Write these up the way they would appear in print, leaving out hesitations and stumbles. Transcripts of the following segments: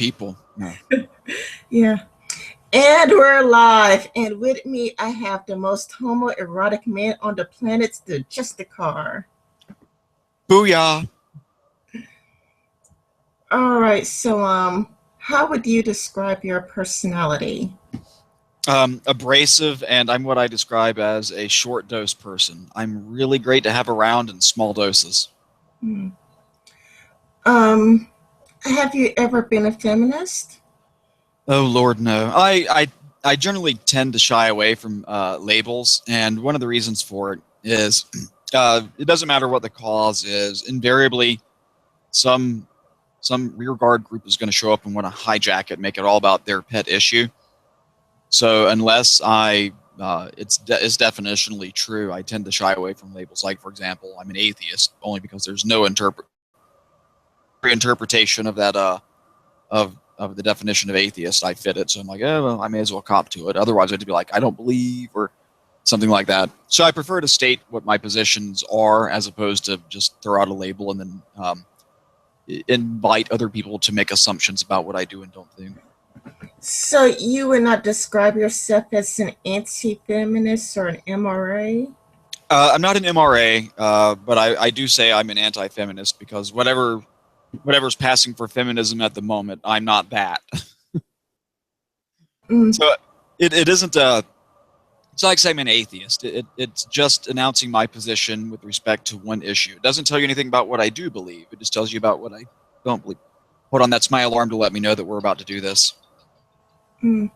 people. No. Yeah. And we're live. And with me, I have the most homoerotic man on the planet, the Justicar. Booyah. All right. So, how would you describe your personality? Abrasive, and I'm what I describe as a short dose person. I'm really great to have around in small doses. Hmm. Um, have you ever been a feminist? Oh Lord, no. I generally tend to shy away from labels, and one of the reasons for it is it doesn't matter what the cause is. Invariably, some rear guard group is going to show up and want to hijack it, make it all about their pet issue. So unless it's definitionally true, I tend to shy away from labels. Like, for example, I'm an atheist only because there's no interpretation of that of the definition of atheist. I fit it, so I'm like, oh, well, I may as well cop to it. Otherwise, I'd be like, I don't believe, or something like that. So I prefer to state what my positions are as opposed to just throw out a label and then invite other people to make assumptions about what I do and don't think. So, you would not describe yourself as an anti-feminist or an MRA? I'm not an MRA, but I do say I'm an anti-feminist because whatever's passing for feminism at the moment, I'm not that. Mm. So it isn't it's like saying I'm an atheist. It's just announcing my position with respect to one issue. It doesn't tell you anything about what I do believe. It just tells you about what I don't believe. Hold on, that's my alarm to let me know that we're about to do this. Mm.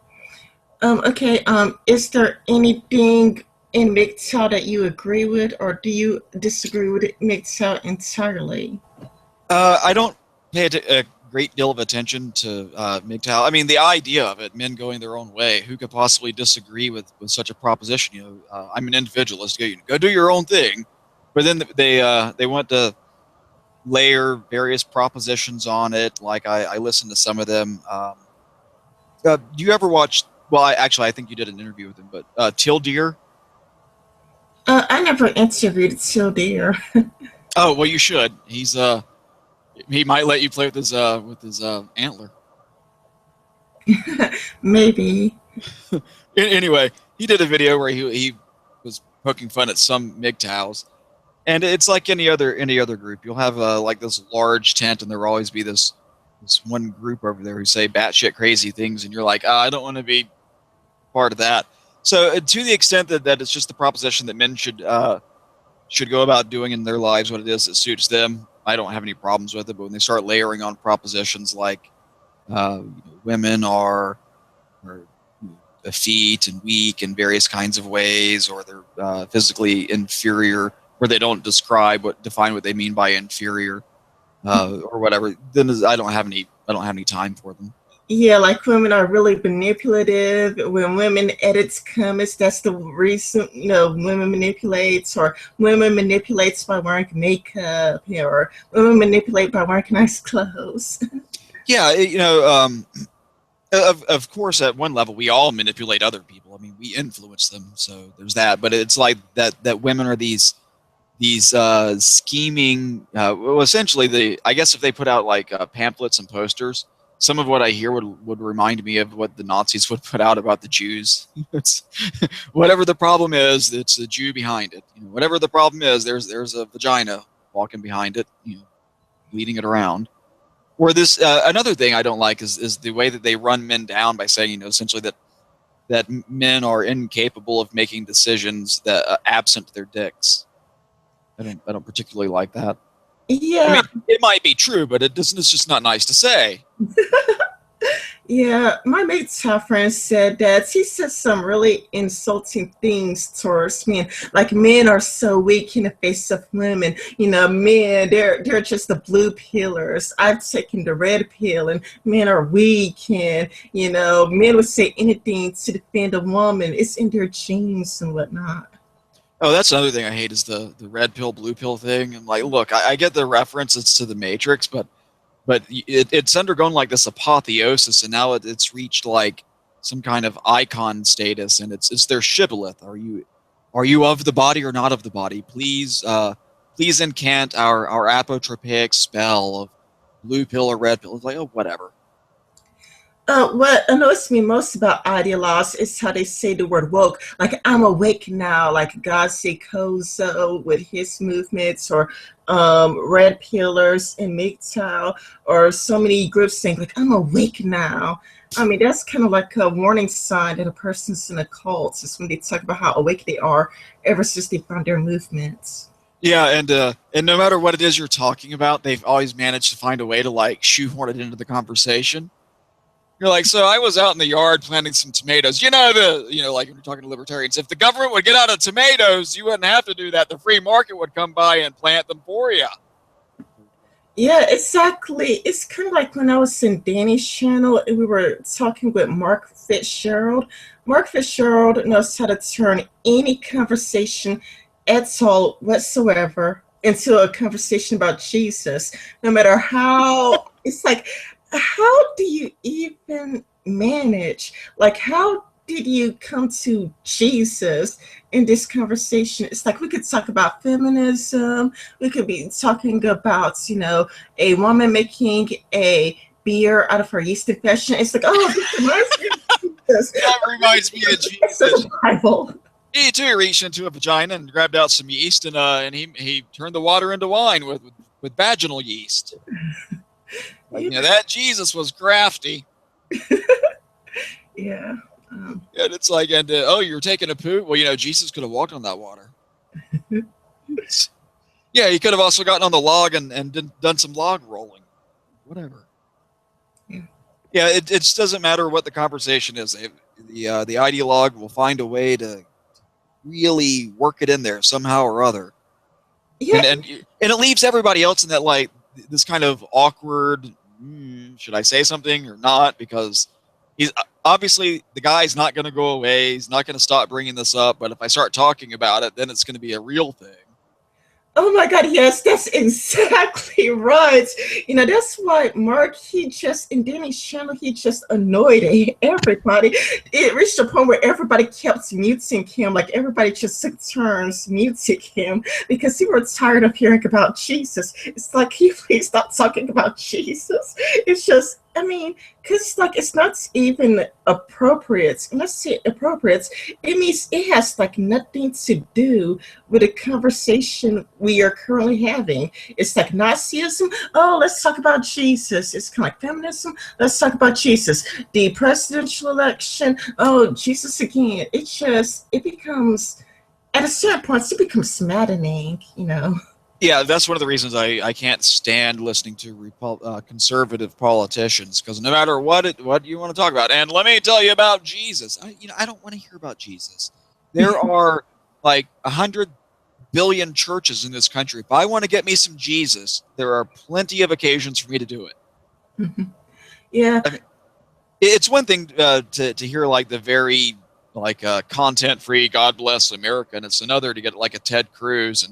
Okay. Is there anything in MGTOW that you agree with, or do you disagree with MGTOW entirely? I don't pay a great deal of attention to MGTOW. I mean, the idea of it, men going their own way, who could possibly disagree with such a proposition? You know, I'm an individualist. Go do your own thing. But then they want to layer various propositions on it. Like I listened to some of them. Do you ever watch? Well, I think you did an interview with him, but Till Deer. I never interviewed Till Deer. Oh well, you should. He might let you play with his antler. Maybe. Anyway, he did a video where he was poking fun at some MGTOWs, and it's like any other group. You'll have like this large tent, and there will always be this one group over there who say batshit crazy things, and you're like, I don't want to be part of that. So to the extent that it's just the proposition that men should go about doing in their lives what it is that suits them, I don't have any problems with it. But when they start layering on propositions like women are effete and weak in various kinds of ways, or they're physically inferior, or they don't define what they mean by inferior, or whatever, then I don't have any time for them. Yeah, like women are really manipulative. When women edits comments, that's the reason, women manipulates, or women manipulates by wearing makeup, or women manipulate by wearing nice clothes. Yeah, of course, at one level, we all manipulate other people. I mean, we influence them, so there's that. But it's like that women are these scheming. Well, essentially, I guess if they put out like pamphlets and posters, some of what I hear would remind me of what the Nazis would put out about the Jews. It's whatever the problem is, it's a Jew behind it. Whatever the problem is, there's a vagina walking behind it, leading it around. Or this another thing I don't like is the way that they run men down by saying, essentially that men are incapable of making decisions that absent their dicks. I don't particularly like that. Yeah. I mean, it might be true, but it's just not nice to say. Yeah, my mate's friend said that he said some really insulting things towards men. Like, men are so weak in the face of women. Men, they're just the blue pillars. I've taken the red pill, and men are weak. And men would say anything to defend a woman. It's in their genes and whatnot. Oh, that's another thing I hate is the red pill, blue pill thing. I'm like, look, I get the references to the Matrix, but it's undergone like this apotheosis, and now it's reached like some kind of icon status, and it's their shibboleth. Are you of the body or not of the body? Please incant our apotropaic spell of blue pill or red pill. It's like, oh, whatever. What annoys me most about ideologues is how they say the word woke. Like, I'm awake now, like God Kozo with his movements, or Red Pillars and MGTOW, or so many groups saying, like, I'm awake now. I mean, that's kind of like a warning sign that a person's in a cult. It's when they talk about how awake they are ever since they found their movements. Yeah, and no matter what it is you're talking about, they've always managed to find a way to like shoehorn it into the conversation. You're like, so I was out in the yard planting some tomatoes. Like when you're talking to libertarians, if the government would get out of tomatoes, you wouldn't have to do that. The free market would come by and plant them for you. Yeah, exactly. It's kind of like when I was in Danny's channel and we were talking with Mark Fitzgerald. Mark Fitzgerald knows how to turn any conversation at all whatsoever into a conversation about Jesus. No matter how, it's like, how do you even manage? Like, how did you come to Jesus in this conversation? It's like we could talk about feminism, we could be talking about, a woman making a beer out of her yeast infection. It's like, oh, this reminds me of Jesus. That reminds me of It's the Jesus. Bible. He too reached into a vagina and grabbed out some yeast, and he turned the water into wine with vaginal yeast. Like, that Jesus was crafty. Yeah. And it's like, you're taking a poop? Well, Jesus could have walked on that water. Yeah, he could have also gotten on the log and done some log rolling. Whatever. Yeah, it just doesn't matter what the conversation is. The ideologue will find a way to really work it in there somehow or other. Yeah. And it leaves everybody else in that, like, this kind of awkward, should I say something or not? Because he's obviously, the guy's not going to go away. He's not going to stop bringing this up. But if I start talking about it, then it's going to be a real thing. Oh my God, yes, that's exactly right. That's why Mark, in Danny's channel, he just annoyed everybody. It reached a point where everybody kept muting him, like everybody just took turns muting him because they were tired of hearing about Jesus. It's like, can you please stop talking about Jesus? It's just, because like it's not even appropriate. And let's say appropriate, it means it has like nothing to do with the conversation we are currently having. It's like Nazism. Oh, let's talk about Jesus. It's kind of like feminism. Let's talk about Jesus. The presidential election. Oh, Jesus again. It becomes, at a certain point, it becomes maddening. Yeah, that's one of the reasons I can't stand listening to conservative politicians, because no matter what you want to talk about, and let me tell you about Jesus. I don't want to hear about Jesus. There are like 100 billion churches in this country. If I want to get me some Jesus, there are plenty of occasions for me to do it. Yeah, it's one thing to hear like the very content free God bless America, and it's another to get like a Ted Cruz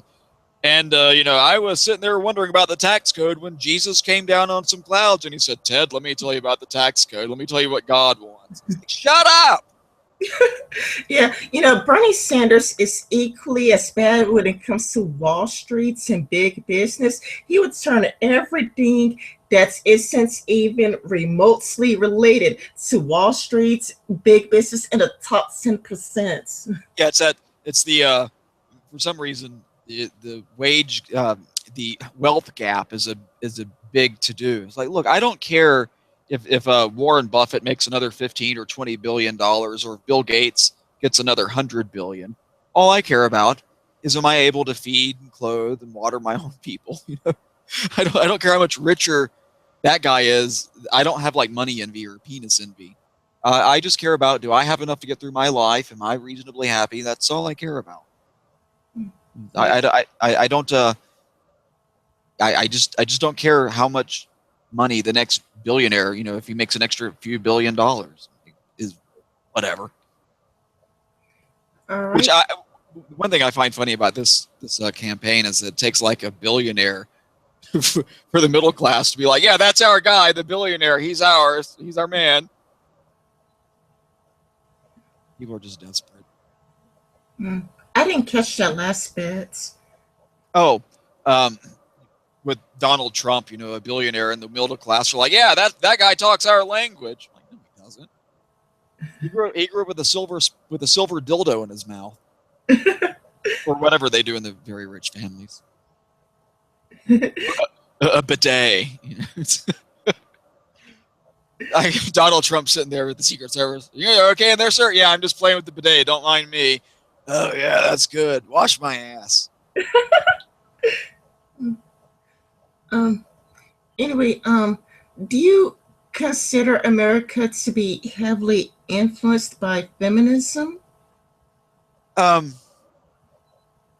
and I was sitting there wondering about the tax code when Jesus came down on some clouds and he said, Ted, let me tell you about the tax code. Let me tell you what God wants. Like, shut up. Yeah, Bernie Sanders is equally as bad when it comes to Wall Street and big business. He would turn everything that isn't even remotely related to Wall Street, big business, in the top 10%. Yeah, it's the for some reason the wage the wealth gap is a big to do. It's like, look, I don't care if Warren Buffett makes another 15 or 20 billion dollars, or if Bill Gates gets another 100 billion. All I care about is, am I able to feed and clothe and water my own people? I don't care how much richer that guy is. I don't have like money envy or penis envy. I just care about, do I have enough to get through my life? Am I reasonably happy? That's all I care about. I don't. I just don't care how much money the next billionaire, if he makes an extra few $billion, is whatever. All right. Which one thing I find funny about this campaign is that it takes like a billionaire for the middle class to be like, yeah, that's our guy, the billionaire. He's ours. He's our man. People are just desperate. I didn't catch that last bit. Oh, with Donald Trump, a billionaire in the middle class are like, yeah, that guy talks our language. Like, no, he He grew up with a silver dildo in his mouth, or whatever they do in the very rich families. A bidet. Donald Trump sitting there with the Secret Service. Yeah, okay in there, sir? Yeah, I'm just playing with the bidet. Don't mind me. Oh, yeah, that's good. Wash my ass. Um, anyway, do you consider America to be heavily influenced by feminism? Um,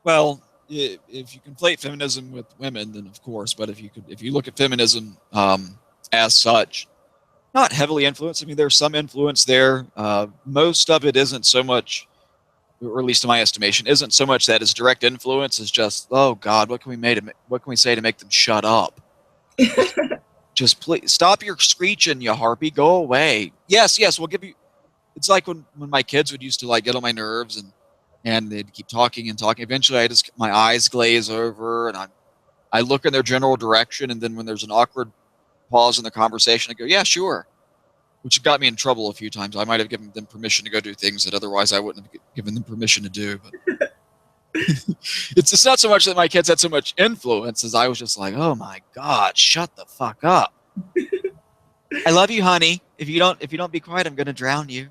well, if you conflate feminism with women, then of course. But if you look at feminism as such, not heavily influenced. I mean, there's some influence there. Most of it isn't so much, or at least in my estimation, isn't so much that it's direct influence as just, oh God, what can we say to make them shut up? Just please stop your screeching, you harpy. Go away. Yes, yes, we'll give you. It's like when my kids would used to like get on my nerves and they'd keep talking and talking. Eventually, my eyes glaze over and I look in their general direction, and then when there's an awkward pause in the conversation, I go, yeah, sure. Which got me in trouble a few times. I might have given them permission to go do things that otherwise I wouldn't have given them permission to do. But it's not so much that my kids had so much influence as I was just like, oh my God, shut the fuck up. I love you, honey. If you don't be quiet, I'm gonna drown you.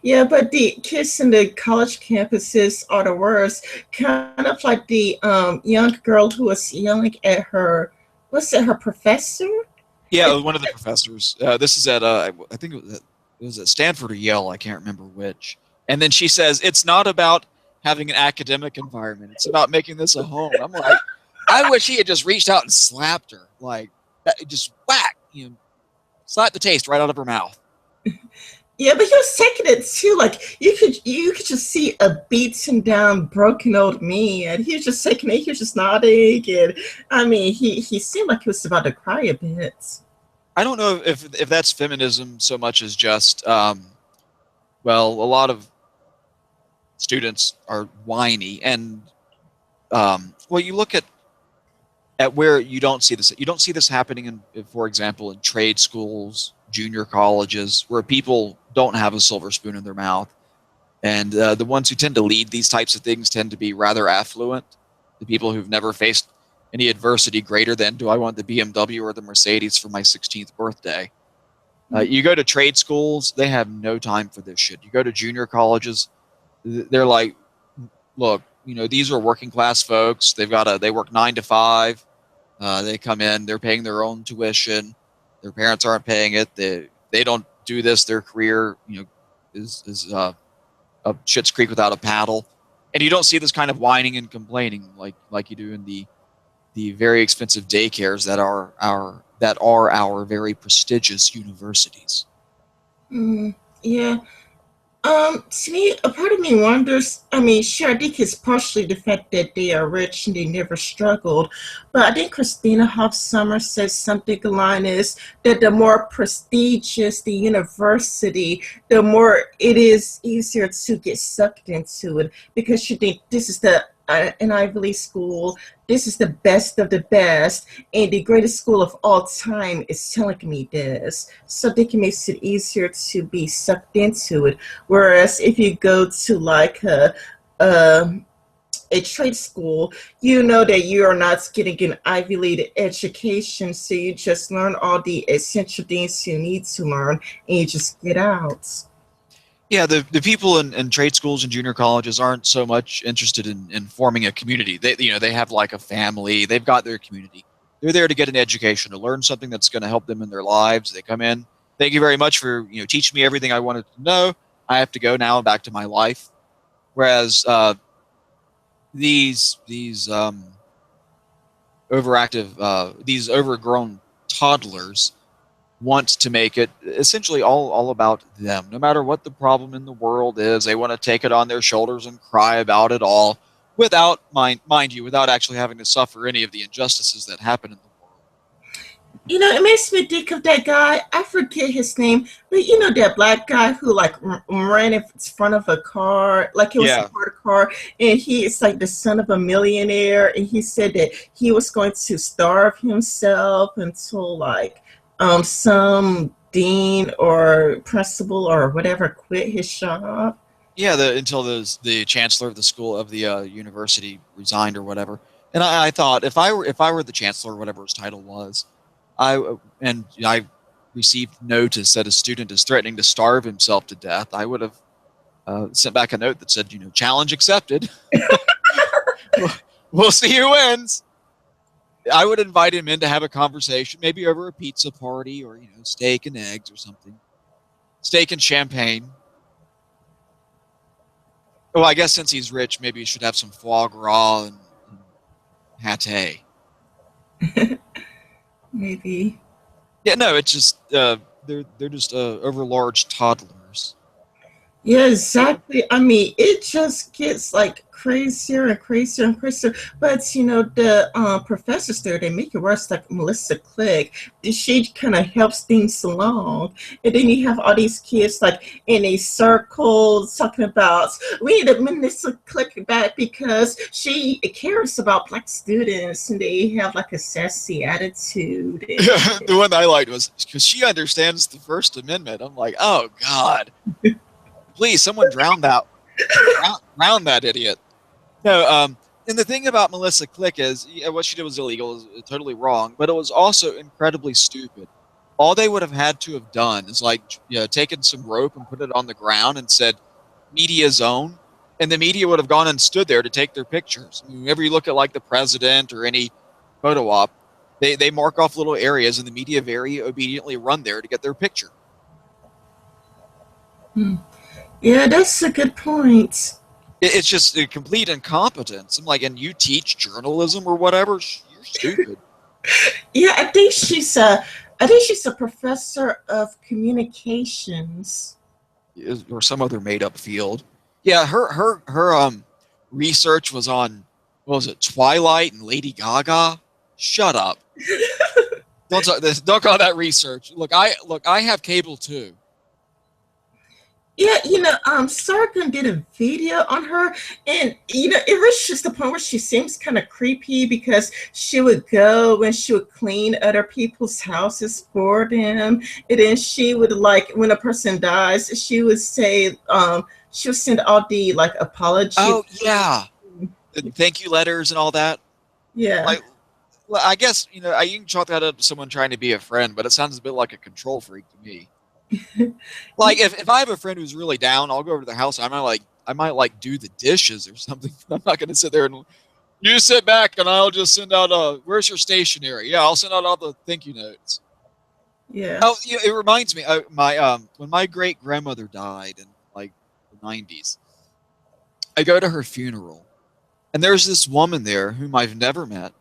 Yeah, but the kids in the college campuses are the worst. Kind of like the young girl who was yelling at her, what's it, her professor? Yeah, it was one of the professors. This is at I think it was at Stanford or Yale. I can't remember which. And then she says it's not about having an academic environment. It's about making this a home. I'm like, I wish he had just reached out and slapped her, like just whack, slap the taste right out of her mouth. Yeah, but he was taking it too. Like you could just see a beaten down, broken old man. He was just taking it. He was just nodding, and I mean, he seemed like he was about to cry a bit. I don't know if that's feminism so much as just well, a lot of students are whiny, and well, you look at where you don't see this. You don't see this happening in, for example, in trade schools, junior colleges, where people don't have a silver spoon in their mouth. And the ones who tend to lead these types of things tend to be rather affluent. The people who've never faced any adversity greater than, do I want the BMW or the Mercedes for my 16th birthday? You go to trade schools, they have no time for this shit. You go to junior colleges, they're like, look, these are working class folks. They work 9 to 5. They come in, they're paying their own tuition. Their parents aren't paying it. They don't do this. Their career, is a Schitt's Creek without a paddle. And you don't see this kind of whining and complaining like you do in the very expensive daycares that are our very prestigious universities. Yeah. To me, a part of me wonders. I mean, sure, I think it's partially the fact that they are rich and they never struggled, but I think Christina Hoff Sommers says something along is that the more prestigious the university, the more it is easier to get sucked into it because you think this is an Ivy League school. This is the best of the best, and the greatest school of all time is telling me this. So I think it makes it easier to be sucked into it. Whereas if you go to like a trade school, you know that you are not getting an Ivy League education, so you just learn all the essential things you need to learn, and you just get out. Yeah, the people in trade schools and junior colleges aren't so much interested in forming a community. They have like a family. They've got their community. They're there to get an education, to learn something that's going to help them in their lives. They come in. Thank you very much for teaching me everything I wanted to know. I have to go now back to my life. Whereas these these overgrown toddlers want to make it essentially all about them. No matter what the problem in the world is, they want to take it on their shoulders and cry about it all without, mind you, without actually having to suffer any of the injustices that happen in the world. It makes me think of that guy. I forget his name, but that black guy who like ran in front of a car, like it was Yeah. a parked car, and he is like the son of a millionaire, and he said that he was going to starve himself until like some dean or principal or whatever quit his job. Yeah, until the chancellor of the school of the university resigned or whatever. And I thought if I were the chancellor, whatever his title was, I received notice that a student is threatening to starve himself to death, I would have sent back a note that said, challenge accepted. We'll see who wins. I would invite him in to have a conversation, maybe over a pizza party or steak and eggs or something, steak and champagne. Well, I guess since he's rich, maybe he should have some foie gras and pate. Maybe. Yeah, no, it's just they're just overlarge toddlers. Yeah, exactly. I mean, it just gets like crazier and crazier and crazier. But the professors there, they make it worse. Like Melissa Clegg, she kind of helps things along, and then you have all these kids like in a circle talking about we need a Melissa Clegg back because she cares about black students, and they have like a sassy attitude. The one I liked was because she understands the First Amendment. I'm like, oh God. Please, someone drown that idiot. No, and the thing about Melissa Click is what she did was illegal, is totally wrong, but it was also incredibly stupid. All they would have had to have done is taken some rope and put it on the ground and said media zone, and the media would have gone and stood there to take their pictures. I mean, whenever you look at like the president or any photo op, they mark off little areas, and the media very obediently run there to get their picture. Hmm. Yeah, that's a good point. It's just a complete incompetence. I'm like, and you teach journalism or whatever? You're stupid. Yeah, I think she's a professor of communications. Or some other made up field. Yeah, her research was on, what was it, Twilight and Lady Gaga? Shut up. Don't call that research. Look, I have cable too. Yeah, Sargon did a video on her, and it was just the point where she seems kind of creepy because she would go and she would clean other people's houses for them, and then she would like when a person dies, she would say, she would send all the like apology. Oh yeah, the thank you letters and all that. Yeah. Like, well, I guess you can chalk that up to someone trying to be a friend, but it sounds a bit like a control freak to me. Like if I have a friend who's really down, I'll go over to the house. I might like do the dishes or something. I'm not going to sit there and you sit back and I'll just send out where's your stationery? Yeah, I'll send out all the thank you notes. Yeah. Oh, it reminds me my when my great grandmother died in like the 90s. I go to her funeral, and there's this woman there whom I've never met,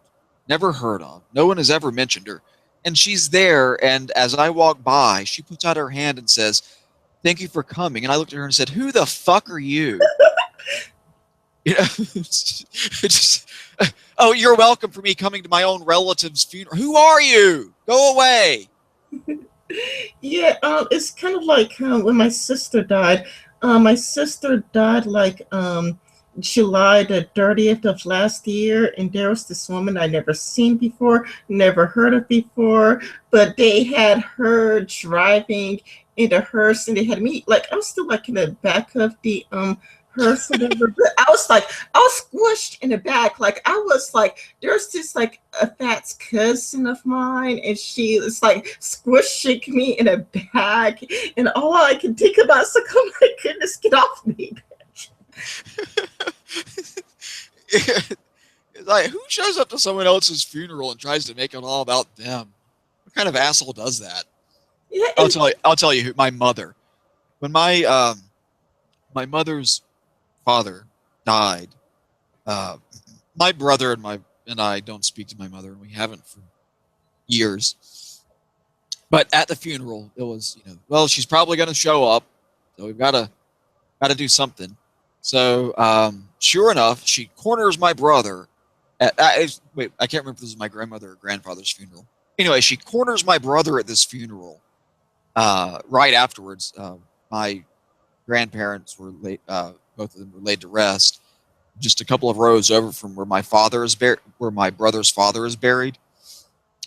never heard of. No one has ever mentioned her. And she's there, and as I walk by, she puts out her hand and says, "Thank you for coming." And I looked at her and said, "Who the fuck are you?" Oh, you're welcome for me coming to my own relative's funeral. Who are you? Go away. Yeah, it's kind of like when my sister died. My sister died like July the 30th of last year, and there was this woman I never seen before, never heard of before, but they had her driving in the hearse, and they had me like I was still like in the back of the hearse, whatever. But I was squished in the back, like I was like there's this like a fat cousin of mine, and she was like squishing me in the back, and all I can think about is like, oh my goodness, get off me. It's like, who shows up to someone else's funeral and tries to make it all about them? What kind of asshole does that? Yeah, I'll tell you who. My mother. When my mother's father died, my brother and I don't speak to my mother, and we haven't for years. But at the funeral, it was well, she's probably going to show up, so we've got to do something. So sure enough, she corners my brother. Wait, I can't remember if this was my grandmother or grandfather's funeral. Anyway, she corners my brother at this funeral. Right afterwards, my grandparents were laid, both of them were laid to rest, just a couple of rows over from where where my brother's father is buried,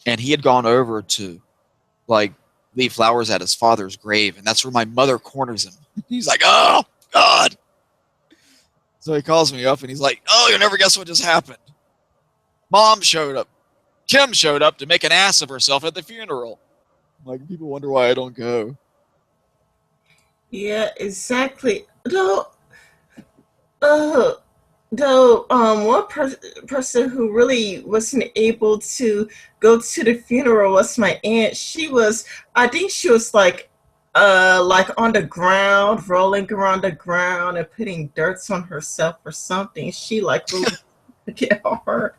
and he had gone over to like leave flowers at his father's grave, and that's where my mother corners him. He's like, oh, God. So he calls me up, and he's like, oh, you'll never guess what just happened. Mom showed up. Kim showed up to make an ass of herself at the funeral. Like, people wonder why I don't go. Yeah, exactly. Uh, person who really wasn't able to go to the funeral was my aunt. I think she was like on the ground, rolling around the ground and putting dirts on herself or something. She like really get hard.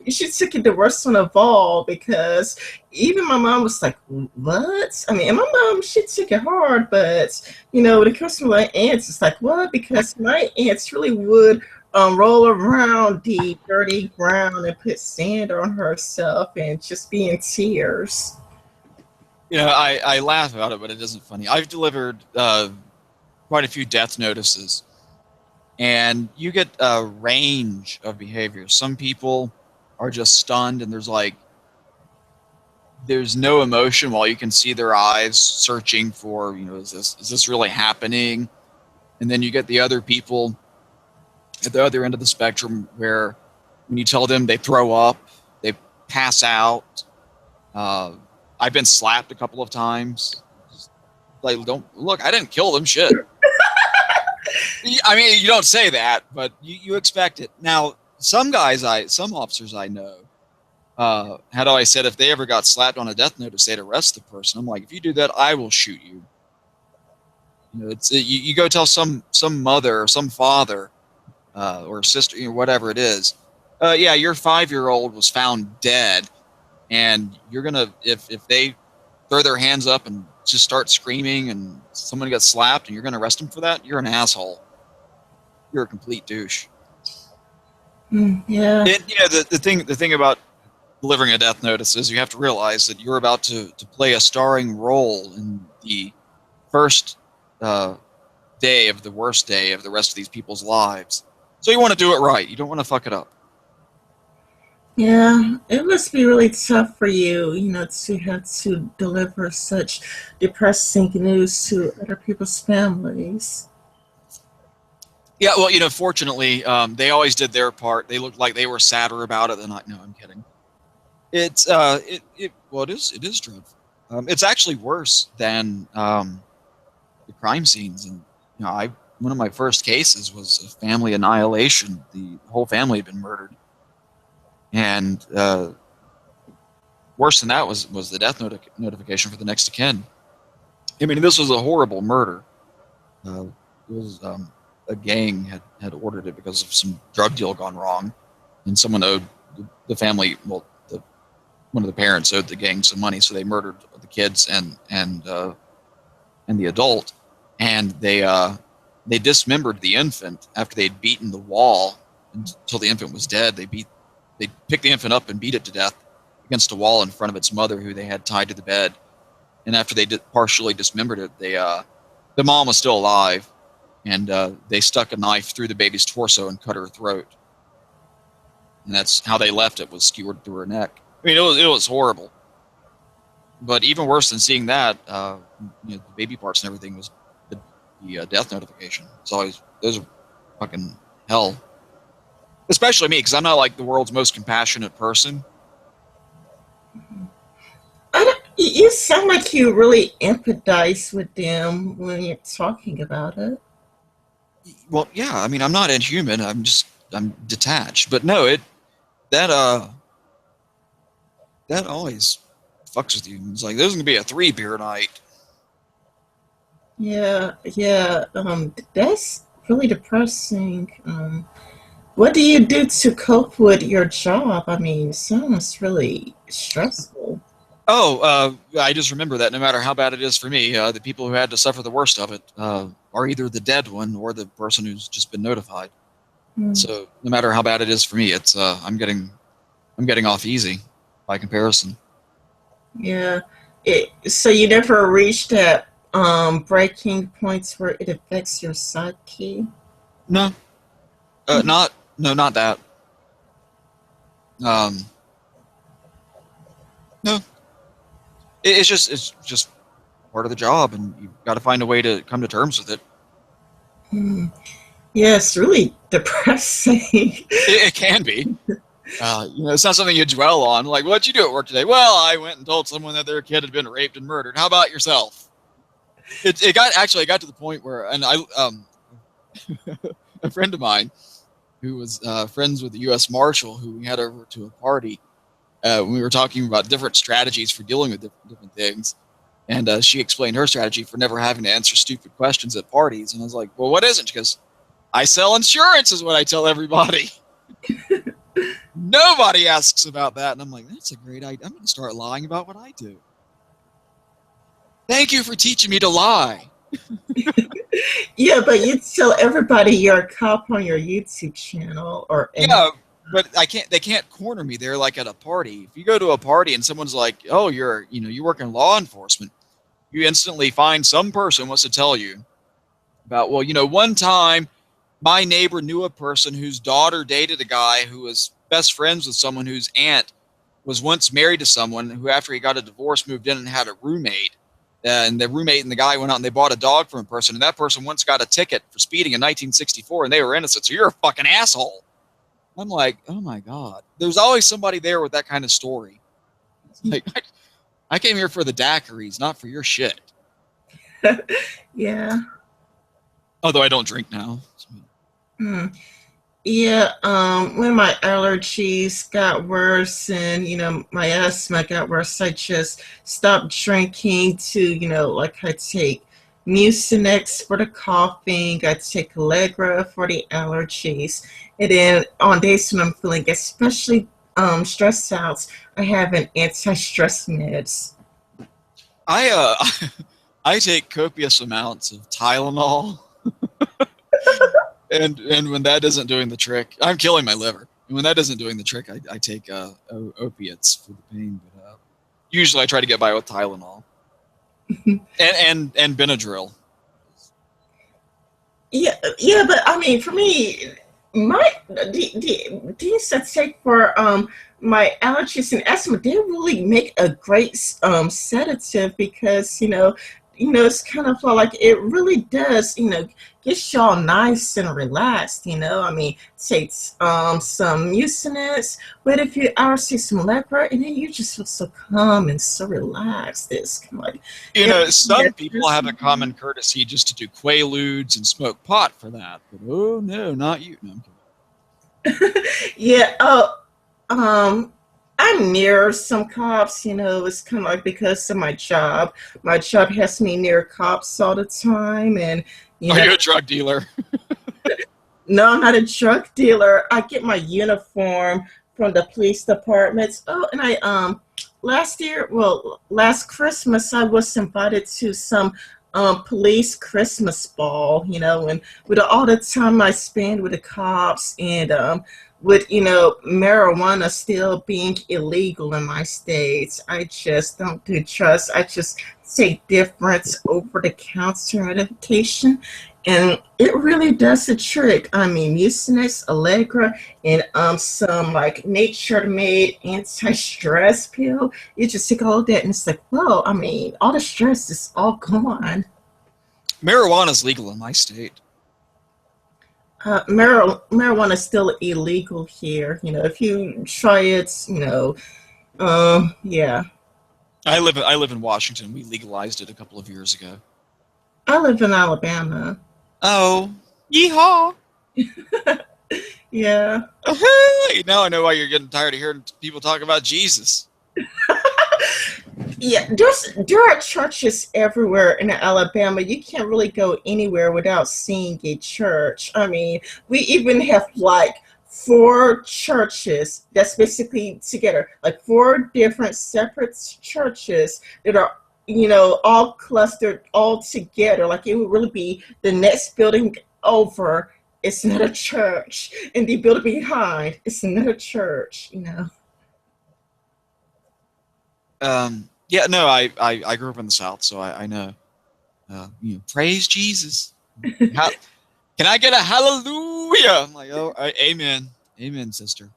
She took it the worst one of all because even my mom was like, "What?" I mean, and my mom she took it hard, but when it comes to my aunts, it's like what? Because my aunts really would roll around the dirty ground and put sand on herself and just be in tears. I laugh about it, but it isn't funny. I've delivered quite a few death notices, and you get a range of behaviors. Some people are just stunned, and there's no emotion while you can see their eyes searching for, is this really happening? And then you get the other people at the other end of the spectrum where when you tell them, they throw up, they pass out. I've been slapped a couple of times. Just like, don't look, I didn't kill them. Shit. I mean, you don't say that, but you expect it. Now, some officers I know, had always said if they ever got slapped on a death notice, they'd arrest the person. I'm like, if you do that, I will shoot you. You go tell some mother or some father or sister, whatever it is. Yeah, your 5-year-old was found dead, and you're gonna if they throw their hands up and just start screaming, and someone gets slapped, and you're gonna arrest them for that, you're an asshole. You're a complete douche. Yeah. And the thing about delivering a death notice is you have to realize that you're about to play a starring role in the first day of the worst day of the rest of these people's lives. So you want to do it right. You don't want to fuck it up. Yeah, it must be really tough for you, to have to deliver such depressing news to other people's families. Yeah, well, fortunately, they always did their part. They looked like they were sadder about it than I. No, I'm kidding. It's it is dreadful. It's actually worse than the crime scenes. And I one of my first cases was a family annihilation. The whole family had been murdered, and worse than that was the death notification for the next of kin. I mean, this was a horrible murder. It was a gang had ordered it because of some drug deal gone wrong, and someone owed the family. Well, one of the parents owed the gang some money, so they murdered the kids and the adult, and they dismembered the infant after they'd beaten the wall until the infant was dead. They picked the infant up and beat it to death against a wall in front of its mother, who they had tied to the bed. And after they partially dismembered it, the mom was still alive, and they stuck a knife through the baby's torso and cut her throat. And that's how they left it, was skewered through her neck. I mean, it was horrible. But even worse than seeing that, the baby parts and everything was the death notification. It's always, those are fucking hell. Especially me, because I'm not like the world's most compassionate person. You sound like you really empathize with them when you're talking about it. Well, yeah, I mean, I'm not inhuman. I'm detached. But no, that always fucks with you. It's like, there's gonna be a 3-beer night. Yeah, yeah. That's really depressing. What do you do to cope with your job? I mean, it sounds really stressful. Oh, I just remember that no matter how bad it is for me, the people who had to suffer the worst of it are either the dead one or the person who's just been notified. Hmm. So no matter how bad it is for me, it's I'm getting off easy by comparison. Yeah. So you never reached that breaking points where it affects your psyche? No, not no, not that. Um, no, it's just part of the job, and you've got to find a way to come to terms with it. Hmm. Yeah, it's really depressing. It can be. It's not something you dwell on. Like, what'd you do at work today? Well, I went and told someone that their kid had been raped and murdered. How about yourself? It got to the point where, and I a friend of mine who was friends with the U.S. Marshal, who we had over to a party. We were talking about different strategies for dealing with different things, and she explained her strategy for never having to answer stupid questions at parties. And I was like, "Well, what is it?" She goes, "I sell insurance," is what I tell everybody. Nobody asks about that, and I'm like, "That's a great idea. I'm going to start lying about what I do." Thank you for teaching me to lie. Yeah, but you tell everybody you're a cop on your YouTube channel or and Yeah, but I can't. They can't corner me. They're like at a party. If you go to a party and someone's like, "Oh, you work in law enforcement," you instantly find some person wants to tell you about, well, one time my neighbor knew a person whose daughter dated a guy who was best friends with someone whose aunt was once married to someone who, after he got a divorce, moved in and had a roommate. And the roommate and the guy went out and they bought a dog from a person, and that person once got a ticket for speeding in 1964, and they were innocent. So you're a fucking asshole. I'm like, oh my god. There's always somebody there with that kind of story. It's like, I came here for the daiquiris, not for your shit. yeah. Although I don't drink now. Hmm. Yeah, when my allergies got worse and, my asthma got worse, I just stopped drinking to, like I take Mucinex for the coughing, I take Allegra for the allergies. And then on days when I'm feeling especially stressed out, I have an anti-stress meds. I I take copious amounts of Tylenol, and when that isn't doing the trick, I'm killing my liver. And when that isn't doing the trick, I take opiates for the pain. But usually, I try to get by with Tylenol and Benadryl. Yeah, yeah, but I mean, for me, the things I take for my allergies and asthma, they really make a great sedative because it's kind of like it really does get y'all nice and relaxed. I mean, takes some mucinex, but if you take some Allegra, and then you just feel so calm and so relaxed. It's kind of like Some people have a common courtesy just to do quaaludes and smoke pot for that. But oh no, not you. No, I'm kidding. yeah. Oh, I'm near some cops. It's kind of like because of my job. My job has me near cops all the time, and Are you a drug dealer? no, I'm not a drug dealer. I get my uniform from the police departments. Oh, and last Christmas, I was invited to some police Christmas ball, and with all the time I spend with the cops and with, marijuana still being illegal in my states, I just don't do trust. I just take difference over the counter medication. And it really does the trick. I mean, Mucinex, Allegra, and some like nature-made anti-stress pill. You just take all of that, and it's like, well, I mean, all the stress is all gone. Marijuana is legal in my state. Marijuana is still illegal here. If you try it, yeah. I live in Washington. We legalized it a couple of years ago. I live in Alabama. Oh, yeehaw! Yeah. Hey, now I know why you're getting tired of hearing people talk about Jesus. Yeah, there are churches everywhere in Alabama. You can't really go anywhere without seeing a church. I mean, we even have like four churches that's basically together, like four different separate churches that are all clustered all together. Like it would really be the next building over. It's not a church, and the building behind, it's not a church. Yeah, no, I grew up in the South, so I know. Praise Jesus. How, can I get a hallelujah? I'm like, oh, amen, amen, sister.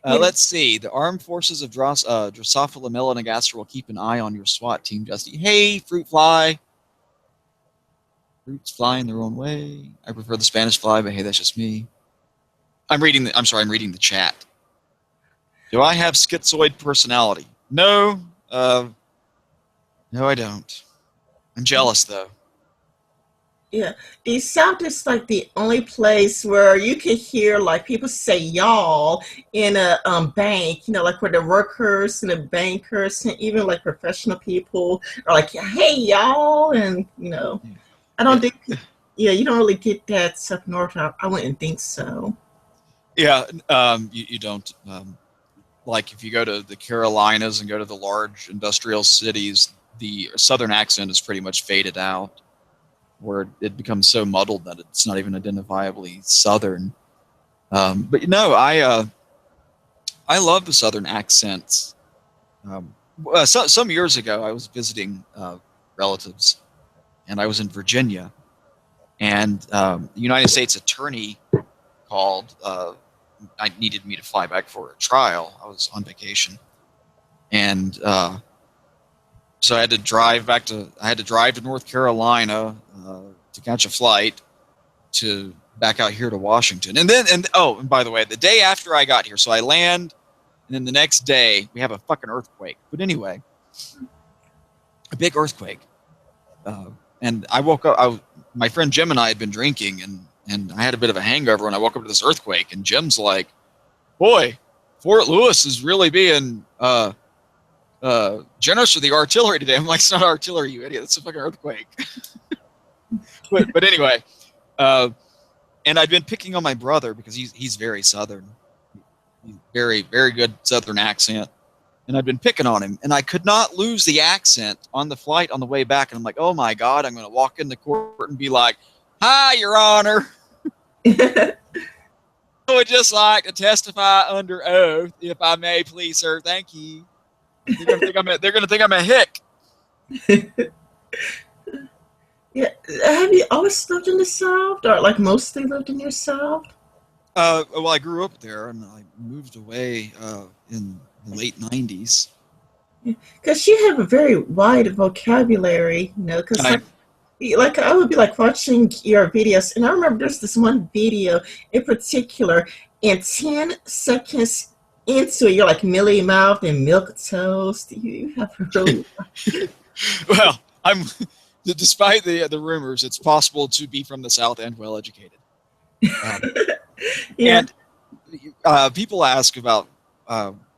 You know, Let's see. The armed forces of Drosophila melanogaster will keep an eye on your SWAT team, Justy. Hey, fruit fly. Fruits fly in their own way. I prefer the Spanish fly, but hey, that's just me. I'm sorry, I'm reading the chat. Do I have schizoid personality? No. No, I don't. I'm jealous, though. yeah, the South is like the only place where you can hear like people say y'all in a bank, like where the workers and the bankers and even like professional people are like, hey y'all, and I don't Yeah. think, yeah, you don't really get that up north. I wouldn't think so. Yeah, you don't. Like if you go to the Carolinas and go to the large industrial cities, the southern accent is pretty much faded out, where it becomes so muddled that it's not even identifiably southern. But I love the southern accents. Some years ago, I was visiting relatives, and I was in Virginia, and the United States attorney called. I needed me to fly back for a trial. I was on vacation, and so I had to drive to North Carolina to catch a flight to back out here to Washington. And by the way, the day after I got here, so I land, and then the next day we have a fucking earthquake. But anyway, a big earthquake, and I woke up. My friend Jim and I had been drinking, and I had a bit of a hangover, and I woke up to this earthquake, and Jim's like, "Boy, Fort Lewis is really being generous with the artillery today." I'm like, "It's not artillery, you idiot. It's a fucking earthquake." but anyway, and I'd been picking on my brother because he's very southern, he's very very good southern accent, and I'd been picking on him, and I could not lose the accent on the flight on the way back. And I'm like, "Oh my god, I'm going to walk in the court and be like, 'Hi, Your Honor. I would just like to testify under oath, if I may, please, sir. Thank you.'" They're gonna think I'm a hick. Yeah, have you always lived in the South, or like mostly lived in the South? Well, I grew up there, and I moved away in the late '90s. Because you have a very wide vocabulary, because I, like I would be like watching your videos, and I remember there's this one video in particular, and 10 seconds into it, you're like Millie Mouth and Milk Toast. You have really well, I'm. Despite the rumors, it's possible to be from the South and well educated. yeah. And people ask about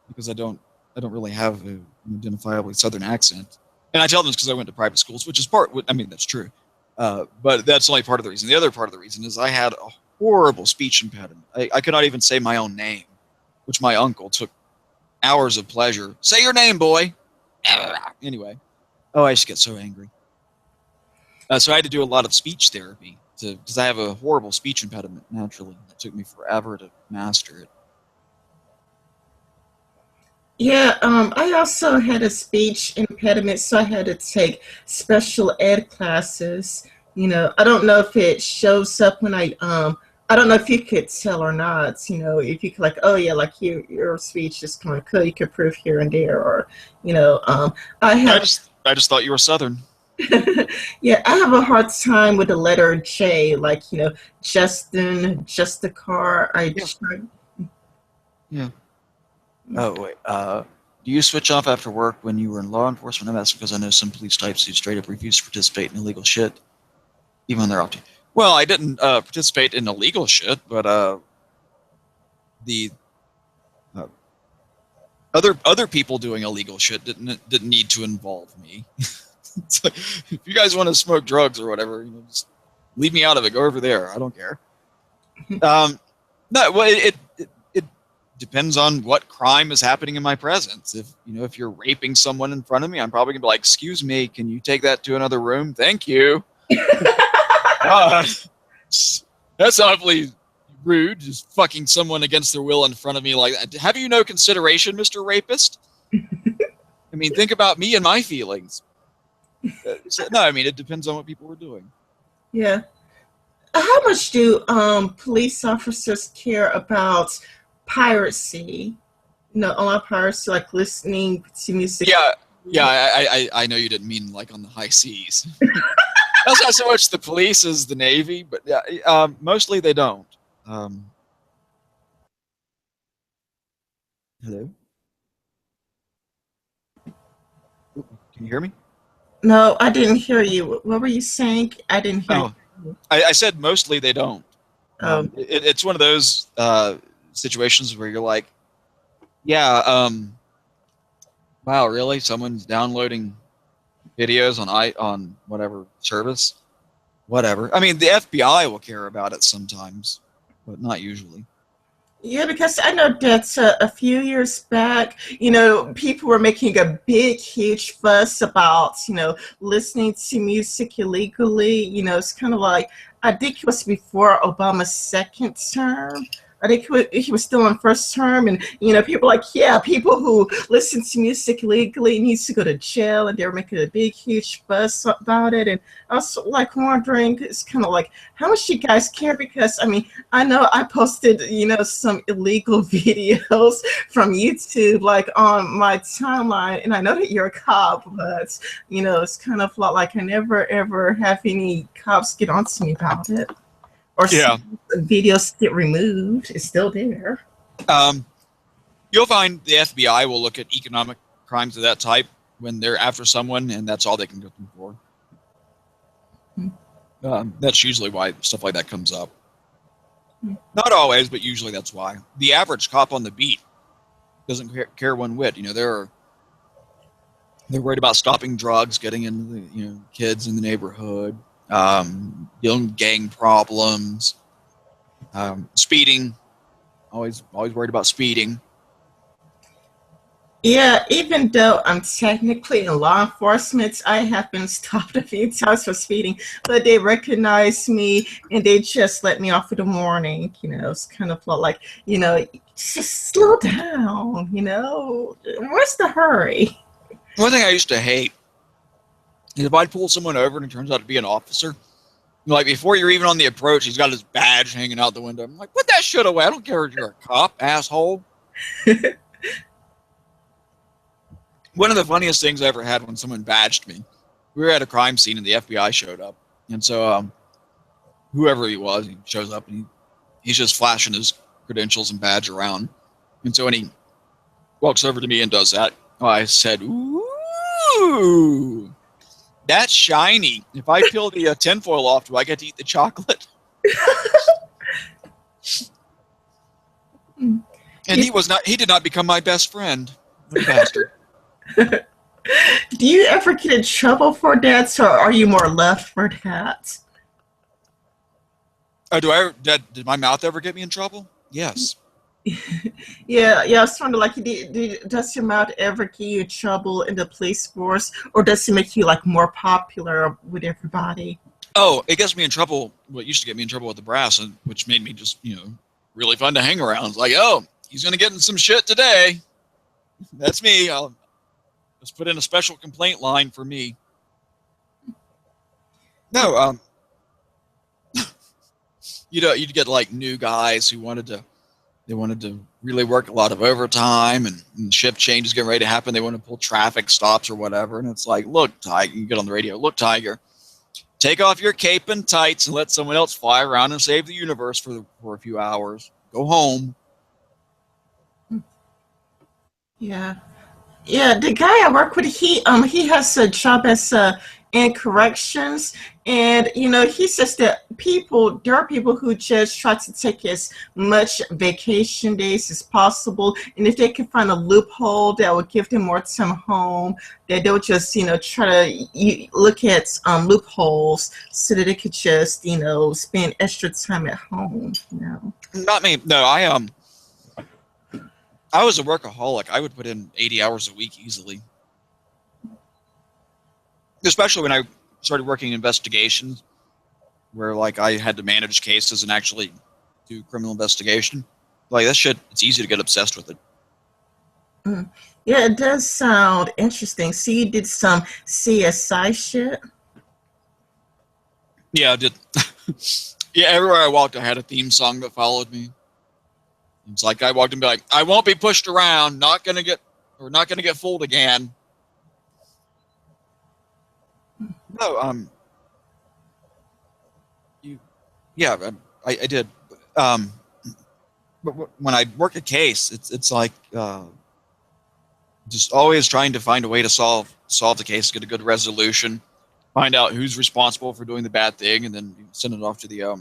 because I don't really have an identifiably Southern accent, and I tell them it's because I went to private schools, which is that's true, but that's only part of the reason. The other part of the reason is I had a horrible speech impediment. I could not even say my own name, which my uncle took hours of pleasure. Say your name, boy. Anyway, I just get so angry. So I had to do a lot of speech therapy because I have a horrible speech impediment naturally. It took me forever to master it. Yeah, I also had a speech impediment, so I had to take special ed classes. I don't know if it shows up when I don't know if you could tell or not. If you could like, oh yeah, like your speech is kind of cool. You could prove here and there, or I have. I just thought you were Southern. Yeah, I have a hard time with the letter J, like Justin, Justicar. Yeah. Oh wait. Do you switch off after work when you were in law enforcement? I'm asking because I know some police types who straight up refuse to participate in illegal shit, even when they're off duty. Well, I didn't participate in illegal shit, but the other people doing illegal shit didn't need to involve me. It's like, if you guys want to smoke drugs or whatever, just leave me out of it. Go over there. I don't care. No, well, it depends on what crime is happening in my presence. If you're raping someone in front of me, I'm probably gonna be like, "Excuse me, can you take that to another room? Thank you." That's awfully rude. Just fucking someone against their will in front of me like that. Have you no consideration, Mr. Rapist? I mean, think about me and my feelings. No, I mean, it depends on what people were doing. Yeah. How much do police officers care about piracy? online piracy, like listening to music. Yeah, yeah. I know you didn't mean like on the high seas. That's not so much the police as the Navy, but yeah, mostly they don't. Um, Hello, can you hear me? No, I didn't hear you. What were you saying? I didn't hear Oh, you. I said mostly they don't. Oh, It's one of those situations where you're like, yeah, wow, really? Someone's downloading videos on whatever service, whatever. I mean, the FBI will care about it sometimes, but not usually. yeah, because I know that a few years back, people were making a big, huge fuss about, listening to music illegally. It's kind of like, I think it was before Obama's second term. I think he was still on first term, and people like, yeah, people who listen to music illegally needs to go to jail, and they were making a big, huge fuss about it. And I was like wondering, it's kind of like, how much you guys care? Because I mean, I know I posted, some illegal videos from YouTube, like on my timeline, and I know that you're a cop, but it's kind of like I never ever have any cops get onto me about it, or Yeah. videos get removed. It's still there. Um, you'll find the FBI will look at economic crimes of that type when they're after someone, and that's all they can get them for. That's usually why stuff like that comes up. Not always, but usually that's why. The average cop on the beat doesn't care one whit. They're worried about stopping drugs, getting into the kids in the neighborhood, dealing with gang problems, speeding. Always worried about speeding. Yeah, even though I'm technically in law enforcement, I have been stopped a few times for speeding, but they recognize me and they just let me off in the morning. It's kind of like, just slow down, what's the hurry? One thing I used to hate is if I'd pull someone over and it turns out to be an officer. Like before you're even on the approach, he's got his badge hanging out the window. I'm like, put that shit away. I don't care if you're a cop, asshole. One of the funniest things I ever had when someone badged me, we were at a crime scene and the FBI showed up. And so whoever he was, he shows up and he's just flashing his credentials and badge around. And so when he walks over to me and does that, I said, ooh, that's shiny. If I peel the tinfoil off, do I get to eat the chocolate? And he did not become my best friend. What a bastard. Do you ever get in trouble for that, or are you more left for that? Oh, did my mouth ever get me in trouble? Yes. Yeah. I was wondering, like, does your mouth ever get you in trouble in the police force, or does it make you like more popular with everybody? Oh, it gets me in trouble. What used to get me in trouble with the brass, which made me just really fun to hang around. It's like, oh, he's gonna get in some shit today. That's me. Let's put in a special complaint line for me. No, you'd get like new guys who wanted to really work a lot of overtime, and the shift change is getting ready to happen. They want to pull traffic stops or whatever, and it's like, look, Tiger, you get on the radio. Look, Tiger, take off your cape and tights and let someone else fly around and save the universe for a few hours. Go home. Yeah. Yeah, the guy I work with, he has a job as in corrections, and he says that there are people who just try to take as much vacation days as possible, and if they can find a loophole that would give them more time home, that they'll just try to look at loopholes so that they could just spend extra time at home. Not me. No, I was a workaholic. I would put in 80 hours a week easily. Especially when I started working investigations, where like I had to manage cases and actually do criminal investigation. Like that shit, it's easy to get obsessed with it. Yeah, it does sound interesting. So you did some CSI shit? Yeah, I did. Yeah, everywhere I walked, I had a theme song that followed me. It's like I walked in and be like, I won't be pushed around, not gonna get fooled again. No, yeah, I did. But when I work a case, it's like just always trying to find a way to solve the case, get a good resolution, find out who's responsible for doing the bad thing, and then send it off to the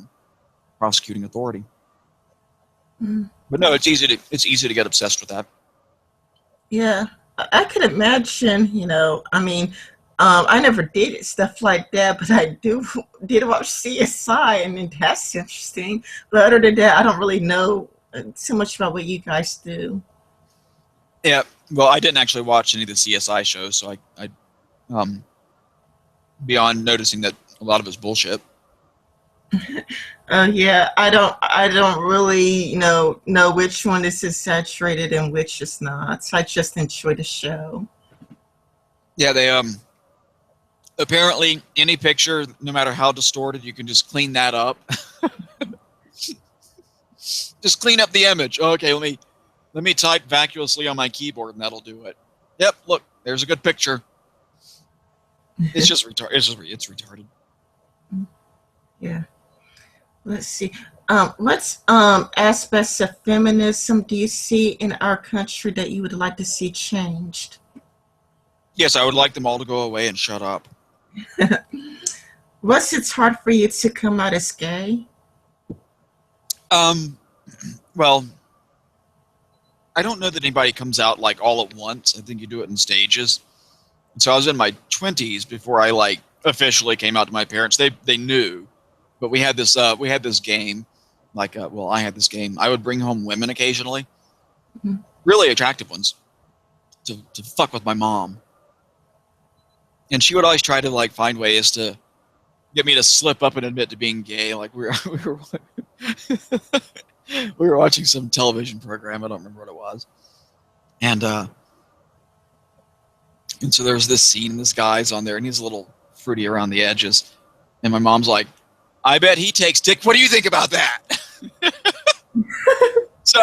prosecuting authority. Mm. But no, it's easy to get obsessed with that. Yeah, I could imagine. I mean, I never did stuff like that, but I did watch CSI, and that's interesting. But other than that, I don't really know too much about what you guys do. Yeah, well, I didn't actually watch any of the CSI shows, so I beyond noticing that a lot of it's bullshit. Yeah, I don't really know which one is exaggerated and which is not. I just enjoy the show. Yeah, they apparently any picture, no matter how distorted, you can just clean that up. Just clean up the image. Okay, let me type vacuously on my keyboard, and that'll do it. Yep, look, there's a good picture. It's just retarded. It's retarded. Yeah. Let's see. What aspects of feminism do you see in our country that you would like to see changed? Yes, I would like them all to go away and shut up. Was it hard for you to come out as gay? Well, I don't know that anybody comes out like all at once. I think you do it in stages. And so I was in my 20s before I like officially came out to my parents. They knew, but we had this game, like I had this game. I would bring home women occasionally, really attractive ones, to fuck with my mom, and she would always try to like find ways to get me to slip up and admit to being gay. Like we were we were watching some television program. I don't remember what it was, and so there's this scene. This guy's on there, and he's a little fruity around the edges, and my mom's like, I bet he takes dick. What do you think about that? So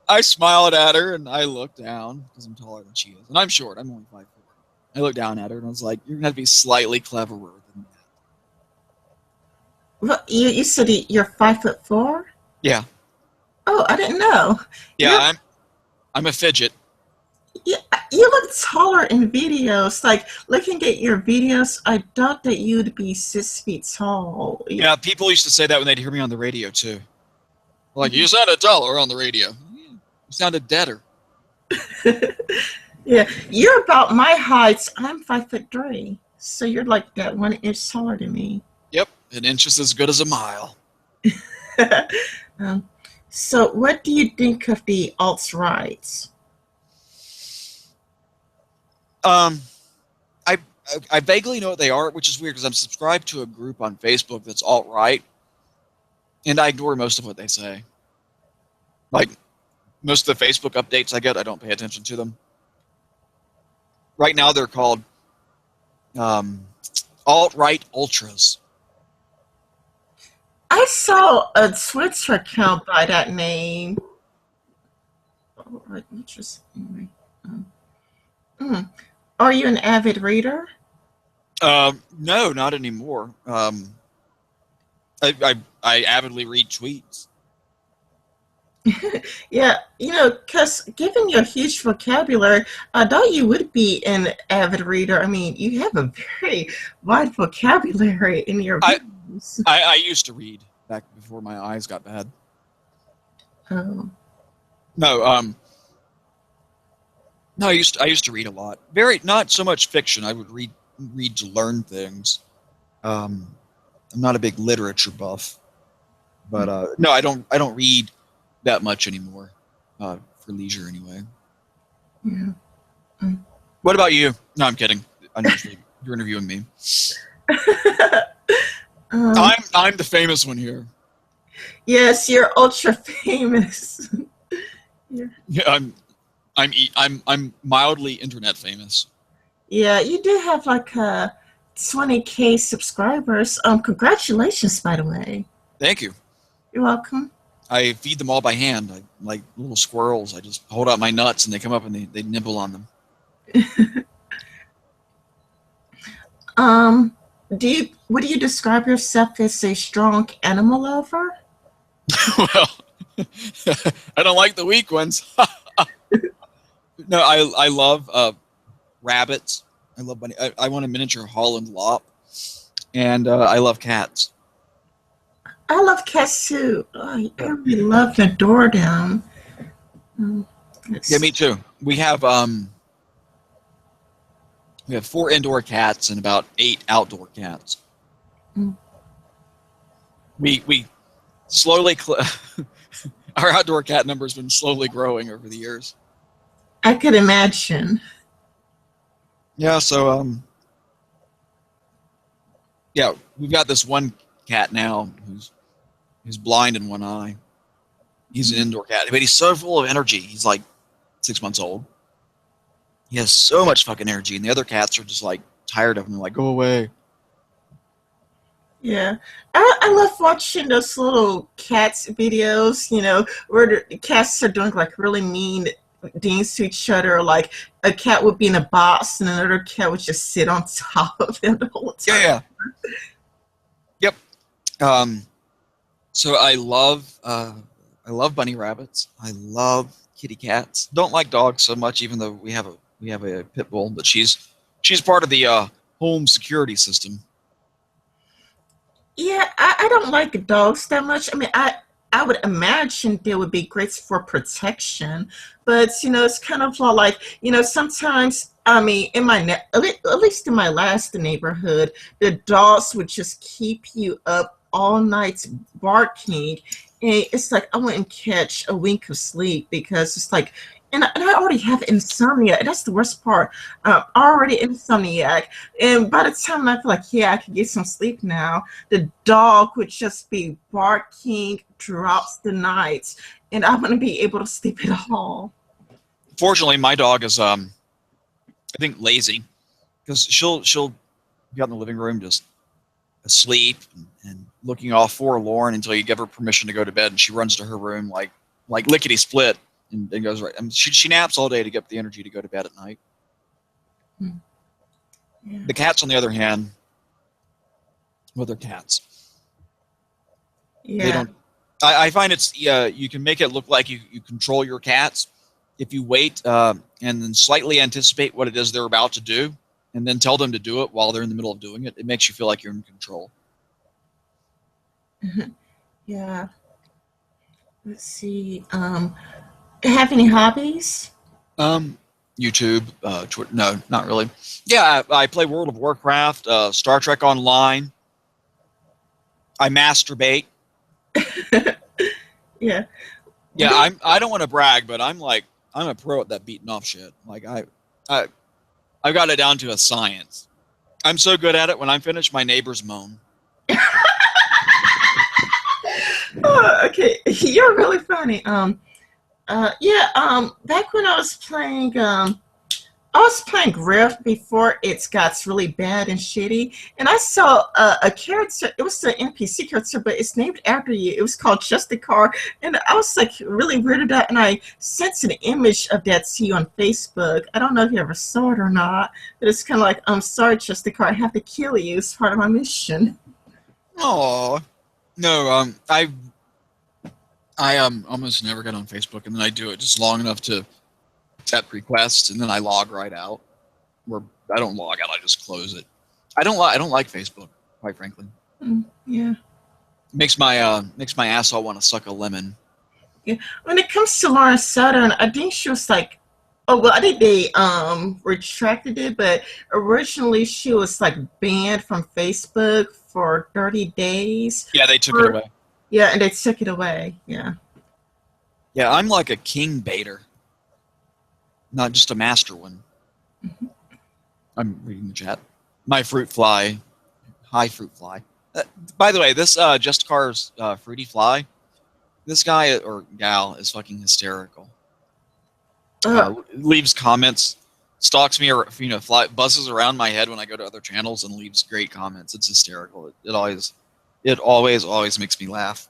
I smiled at her and I looked down because I'm taller than she is. And I'm short. I'm only 5'4". I looked down at her and I was like, you're going to have to be slightly cleverer than that. Well, you said you're 5'4"? Yeah. Oh, I didn't know. Yeah, I'm a fidget. Yeah, you look taller in videos. Like, looking at your videos, I thought that you'd be 6 feet tall. Yeah, people used to say that when they'd hear me on the radio, too. Like, you sounded taller on the radio. You sounded deader. Yeah, you're about my height. I'm 5'3", so you're like that 1 inch taller than me. Yep, an inch is as good as a mile. So, what do you think of the alt-right? I vaguely know what they are, which is weird because I'm subscribed to a group on Facebook that's alt-right, and I ignore most of what they say. Like, most of the Facebook updates I get, I don't pay attention to them. Right now, they're called alt-right ultras. I saw a Twitter account by that name. Alt-right ultras. Anyway. Are you an avid reader? No, not anymore. I avidly read tweets. Yeah, because given your huge vocabulary, I thought you would be an avid reader. I mean, you have a very wide vocabulary in your videos. I used to read back before my eyes got bad. Oh. No, I used to read a lot. Not so much fiction. I would read to learn things. I'm not a big literature buff, but no, I don't read that much anymore for leisure anyway. Yeah. What about you? No, I'm kidding. You're interviewing me. I'm the famous one here. Yes, you're ultra famous. Yeah, I'm mildly internet famous. Yeah, you do have like 20K subscribers. Congratulations, by the way. Thank you. You're welcome. I feed them all by hand, like little squirrels. I just hold out my nuts and they come up and they nibble on them. Um, would you describe yourself as a strong animal lover? Well, I don't like the weak ones. No, I love rabbits. I love bunny. I want a miniature Holland Lop, and I love cats. I love cats too. I really love and adore them. Um, let's Yeah, see. me too. We have 4 indoor cats and about 8 outdoor cats. Mm. We slowly our outdoor cat number has been slowly growing over the years. I could imagine. Yeah, so yeah, we've got this one cat now who's blind in one eye. He's an indoor cat, but he's so full of energy. He's like 6 months old. He has so much fucking energy, and the other cats are just like tired of him. They're like, go away. Yeah, I love watching those little cats videos. Where the cats are doing like really mean things to each other. Like a cat would be in a box, and another cat would just sit on top of them the whole Yeah, time. yeah, yep. Um, so I love bunny rabbits. I love kitty cats. Don't like dogs so much, even though we have a pit bull, but she's part of the home security system. Yeah, I don't like dogs that much. I mean, I would imagine they would be great for protection, but it's kind of like sometimes. I mean, at least in my last neighborhood, the dogs would just keep you up all night barking, and it's like I wouldn't catch a wink of sleep because it's like. And I already have insomnia. That's the worst part. Already insomniac. And by the time I feel like, yeah, I can get some sleep now, the dog would just be barking throughout the night, and I wouldn't be able to sleep at all. Fortunately, my dog is I think lazy because she'll be out in the living room just asleep and looking all forlorn until you give her permission to go to bed, and she runs to her room like lickety split and goes right. I mean, she naps all day to get the energy to go to bed at night. Hmm. Yeah. The cats, on the other hand, well, they're cats. They Yeah. don't. I find it's you can make it look like you control your cats if you wait and then slightly anticipate what it is they're about to do, and then tell them to do it while they're in the middle of doing it. It makes you feel like you're in control. Yeah. Let's see. Have any hobbies? Um, YouTube, Twitter. No, not really. Yeah, I play World of Warcraft, Star Trek Online. I masturbate. Yeah. Yeah, I don't want to brag, but I'm a pro at that beating off shit. Like I I've got it down to a science. I'm so good at it. When I'm finished, my neighbors moan. Oh, okay. You're really funny. Yeah. Back when I was playing Rift before it got really bad and shitty, and I saw a character. It was an NPC character, but it's named after you. It was called Justicar, and I was like really weirded out. And I sent an image of that to you on Facebook. I don't know if you ever saw it or not, but it's kind of like, I'm sorry, Justicar, I have to kill you. It's part of my mission. Oh no, I almost never get on Facebook, and then I do it just long enough to accept requests, and then I log right out. Or I don't log out; I just close it. I don't like Facebook, quite frankly. Yeah. Makes my asshole want to suck a lemon. Yeah. When it comes to Lauren Southern, I think she was like, oh well, I think they retracted it, but originally she was like banned from Facebook for 30 days. Yeah, they took it away. Yeah, and they took it away. Yeah. Yeah, I'm like a king baiter, not just a master one. Mhm. I'm reading the chat. My fruit fly, hi fruit fly. By the way, this Justicar's fruity fly. This guy or gal is fucking hysterical. Uh, Leaves comments, stalks me, or buzzes around my head when I go to other channels and leaves great comments. It's hysterical. It always makes me laugh.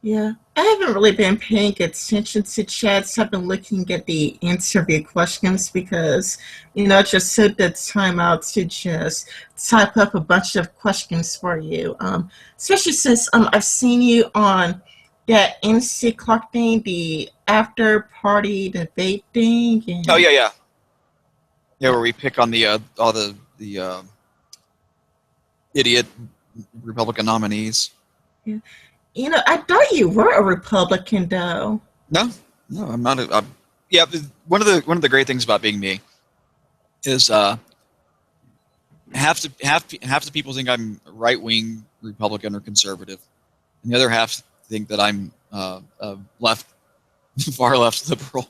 Yeah, I haven't really been paying attention to chats. I've been looking at the interview questions because, I just took the time out to just type up a bunch of questions for you. Especially since I've seen you on that NC Clark thing, the after party debate thing, Oh and yeah, yeah, yeah. yeah, Where we pick on the all the idiot Republican nominees. yeah. I thought you were a Republican, though. No, no, I'm not. Yeah, one of the great things about being me is half the people think I'm right wing Republican or conservative, and the other half think that I'm left far left liberal.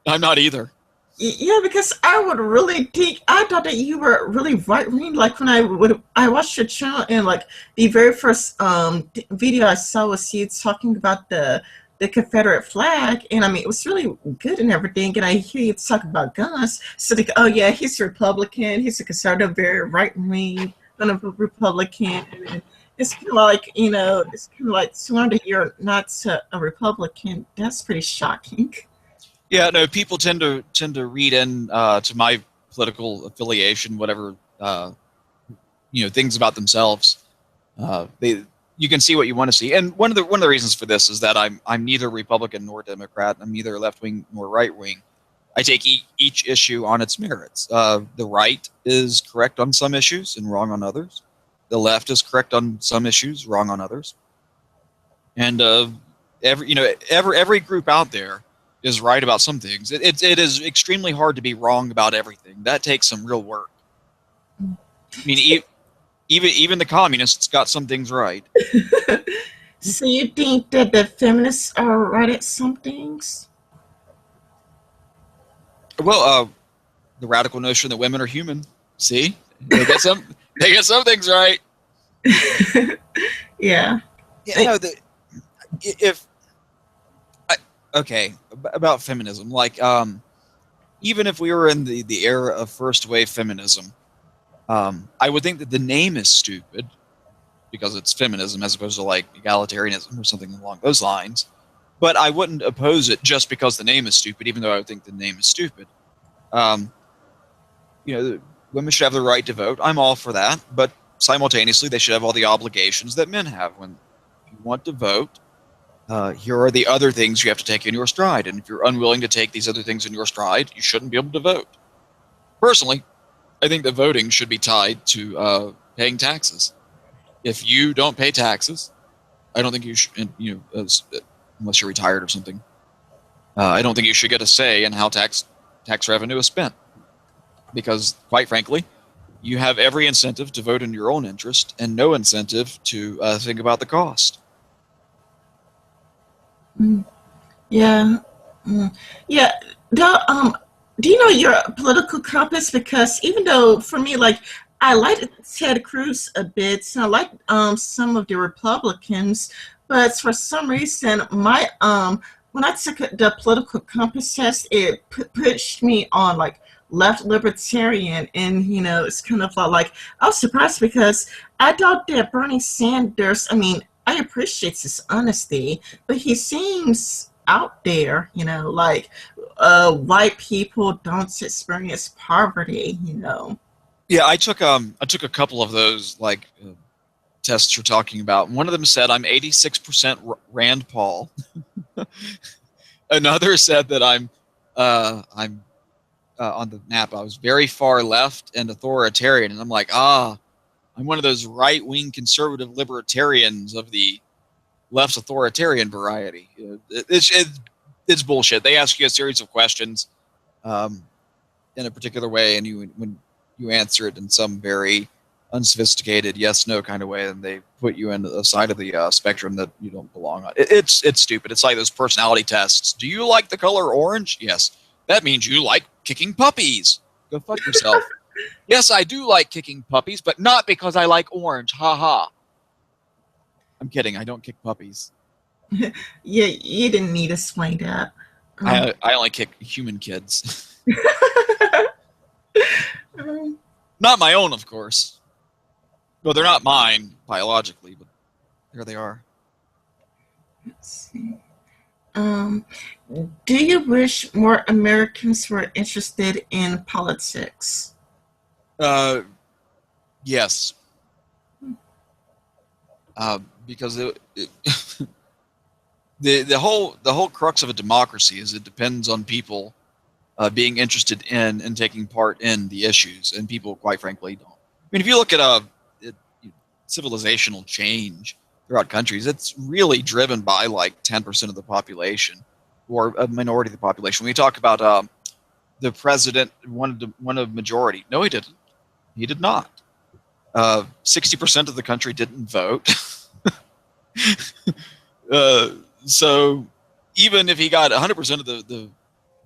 I'm not either. Yeah, because I would really think I thought that you were really right wing. Like when I watched your channel and like the very first video I saw was you talking about the Confederate flag, and I mean it was really good and everything. And I hear you talk about guns, so like, oh yeah, he's a Republican, he's a conservative, very right wing, kind of a Republican. And it's kind of like it's kind of like to learn that you're not a Republican. That's pretty shocking. Yeah, no, people tend to read in to my political affiliation, whatever things about themselves. They You can see what you want to see, and one of the reasons for this is that I'm neither Republican nor Democrat. I'm neither left wing nor right wing. I take each issue on its merits. The right is correct on some issues and wrong on others. The left is correct on some issues, wrong on others. And every group out there is right about some things. It is extremely hard to be wrong about everything. That takes some real work. I mean, even the communists got some things right. So you think that the feminists are right at some things? Well, the radical notion that women are human. See, they get some things right. Yeah. Yeah, no. If I, okay about feminism, like even if we were in the era of first wave feminism, I would think that the name is stupid because it's feminism as opposed to like egalitarianism or something along those lines. But I wouldn't oppose it just because the name is stupid, even though I would think the name is stupid. Um, Women should have the right to vote. I'm all for that, but simultaneously, they should have all the obligations that men have. When you want to vote, here are the other things you have to take in your stride. And if you're unwilling to take these other things in your stride, you shouldn't be able to vote. Personally, I think that voting should be tied to paying taxes. If you don't pay taxes, I don't think you should, unless you're retired or something. I don't think you should get a say in how tax revenue is spent. Because, quite frankly, you have every incentive to vote in your own interest and no incentive to think about the cost. Mm, yeah. Yeah. Do you know your political compass? Because even though for me, like I like Ted Cruz a bit, and I like some of the Republicans, but for some reason, my when I took the political compass test, it pushed me on like left libertarian, and it's kind of like I was surprised because I thought that Bernie Sanders. I mean, I appreciate his honesty, but he seems out there, like white people don't experience poverty. Yeah, I took a couple of those tests you're talking about. One of them said I'm 86% Rand Paul. Another said that I'm on the map. I was very far left and authoritarian, and I'm like, I'm one of those right-wing conservative libertarians of the left authoritarian variety. It's bullshit. They ask you a series of questions in a particular way, and when you answer it in some very unsophisticated yes/no kind of way, and they put you in a side of the spectrum that you don't belong on. It's stupid. It's like those personality tests. Do you like the color orange? Yes. That means you like kicking puppies. Go fuck yourself. Yes, I do like kicking puppies, but not because I like orange. Ha ha. I'm kidding. I don't kick puppies. Yeah, you didn't need to explain that. I only kick human kids. Um, Not my own, of course. Well, they're not mine biologically, but there they are. Let's see. Um, do you wish more Americans were interested in politics? Uh, yes, because the whole crux of a democracy is it depends on people being interested in and taking part in the issues, and people, quite frankly, don't. I mean, if you look at it, civilizational change throughout countries, it's really driven by like 10% of the population or a minority of the population. When we talk about the president wanted a majority, no, he didn't. He did not. 60% of the country didn't vote. uh, so even if he got 100% of the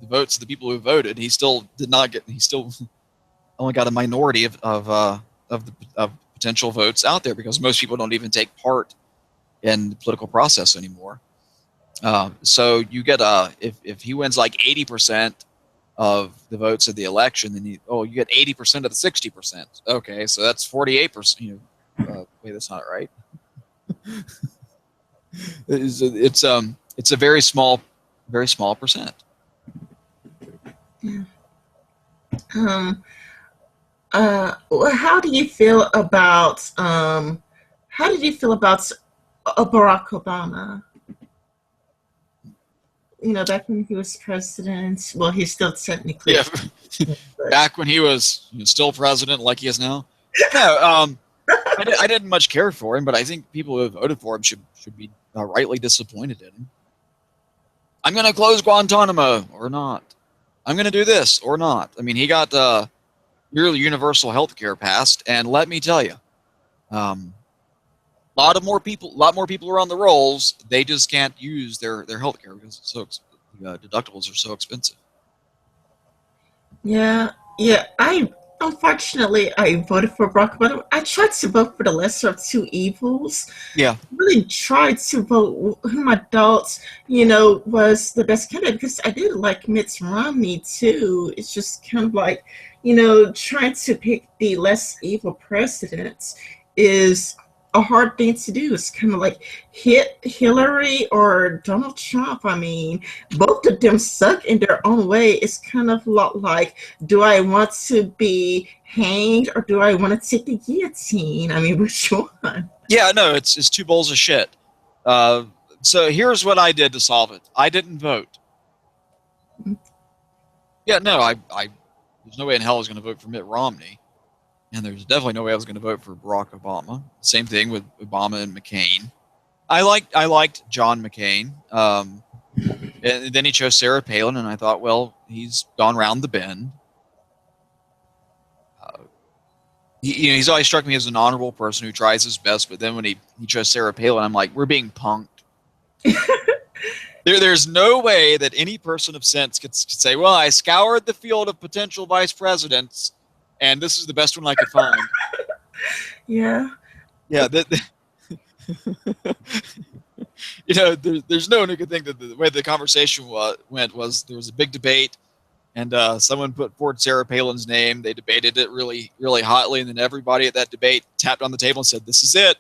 votes of the people who voted, he still did not get. He still only got a minority of potential votes out there because most people don't even take part in the political process anymore. So you get if he wins like 80% of the votes of the election, then you get 80% of the 60%. Okay, so that's 48%. Wait, that's not right. It's a very small percent. Yeah. Um, well, how did you feel about Barack Obama? Back when he was president. Well, he's still technically, Yeah, but back when he was still president, like he is now. No, I didn't much care for him, but I think people who voted for him should be rightly disappointed in him. I'm going to close Guantanamo or not. I'm going to do this or not. I mean, he got nearly universal health care passed, and let me tell you, lot more people are on the rolls. They just can't use their health care because deductibles are so expensive. yeah, yeah. I Unfortunately I voted for Barack Obama. I tried to vote for the lesser of two evils. Yeah, Really tried to vote whom I thought, was the best candidate because I did like Mitt Romney too. It's just kind of like, trying to pick the less evil president is a hard thing to do. It's kind of like hit Hillary or Donald Trump. I mean, both of them suck in their own way. It's kind of a lot like, do I want to be hanged or do I want to take the guillotine? I mean, which one? yeah, no, it's two bowls of shit. Uh, so here's what I did to solve it. I didn't vote. Yeah, no, I there's no way in hell I was going to vote for Mitt Romney, and there's definitely no way I was going to vote for Barack Obama. Same thing with Obama and McCain. I liked John McCain, and then he chose Sarah Palin, and I thought, well, he's gone round the bend. Uh, he's always struck me as an honorable person who tries his best, but then when he chose Sarah Palin, I'm like, we're being punked. There's no way that any person of sense could say, well, I scoured the field of potential vice presidents, and this is the best one I could find. Yeah. Yeah, there's no one who could think that the way the conversation went was there was a big debate, and someone put forward Sarah Palin's name. They debated it really, really hotly, and then everybody at that debate tapped on the table and said, this is it.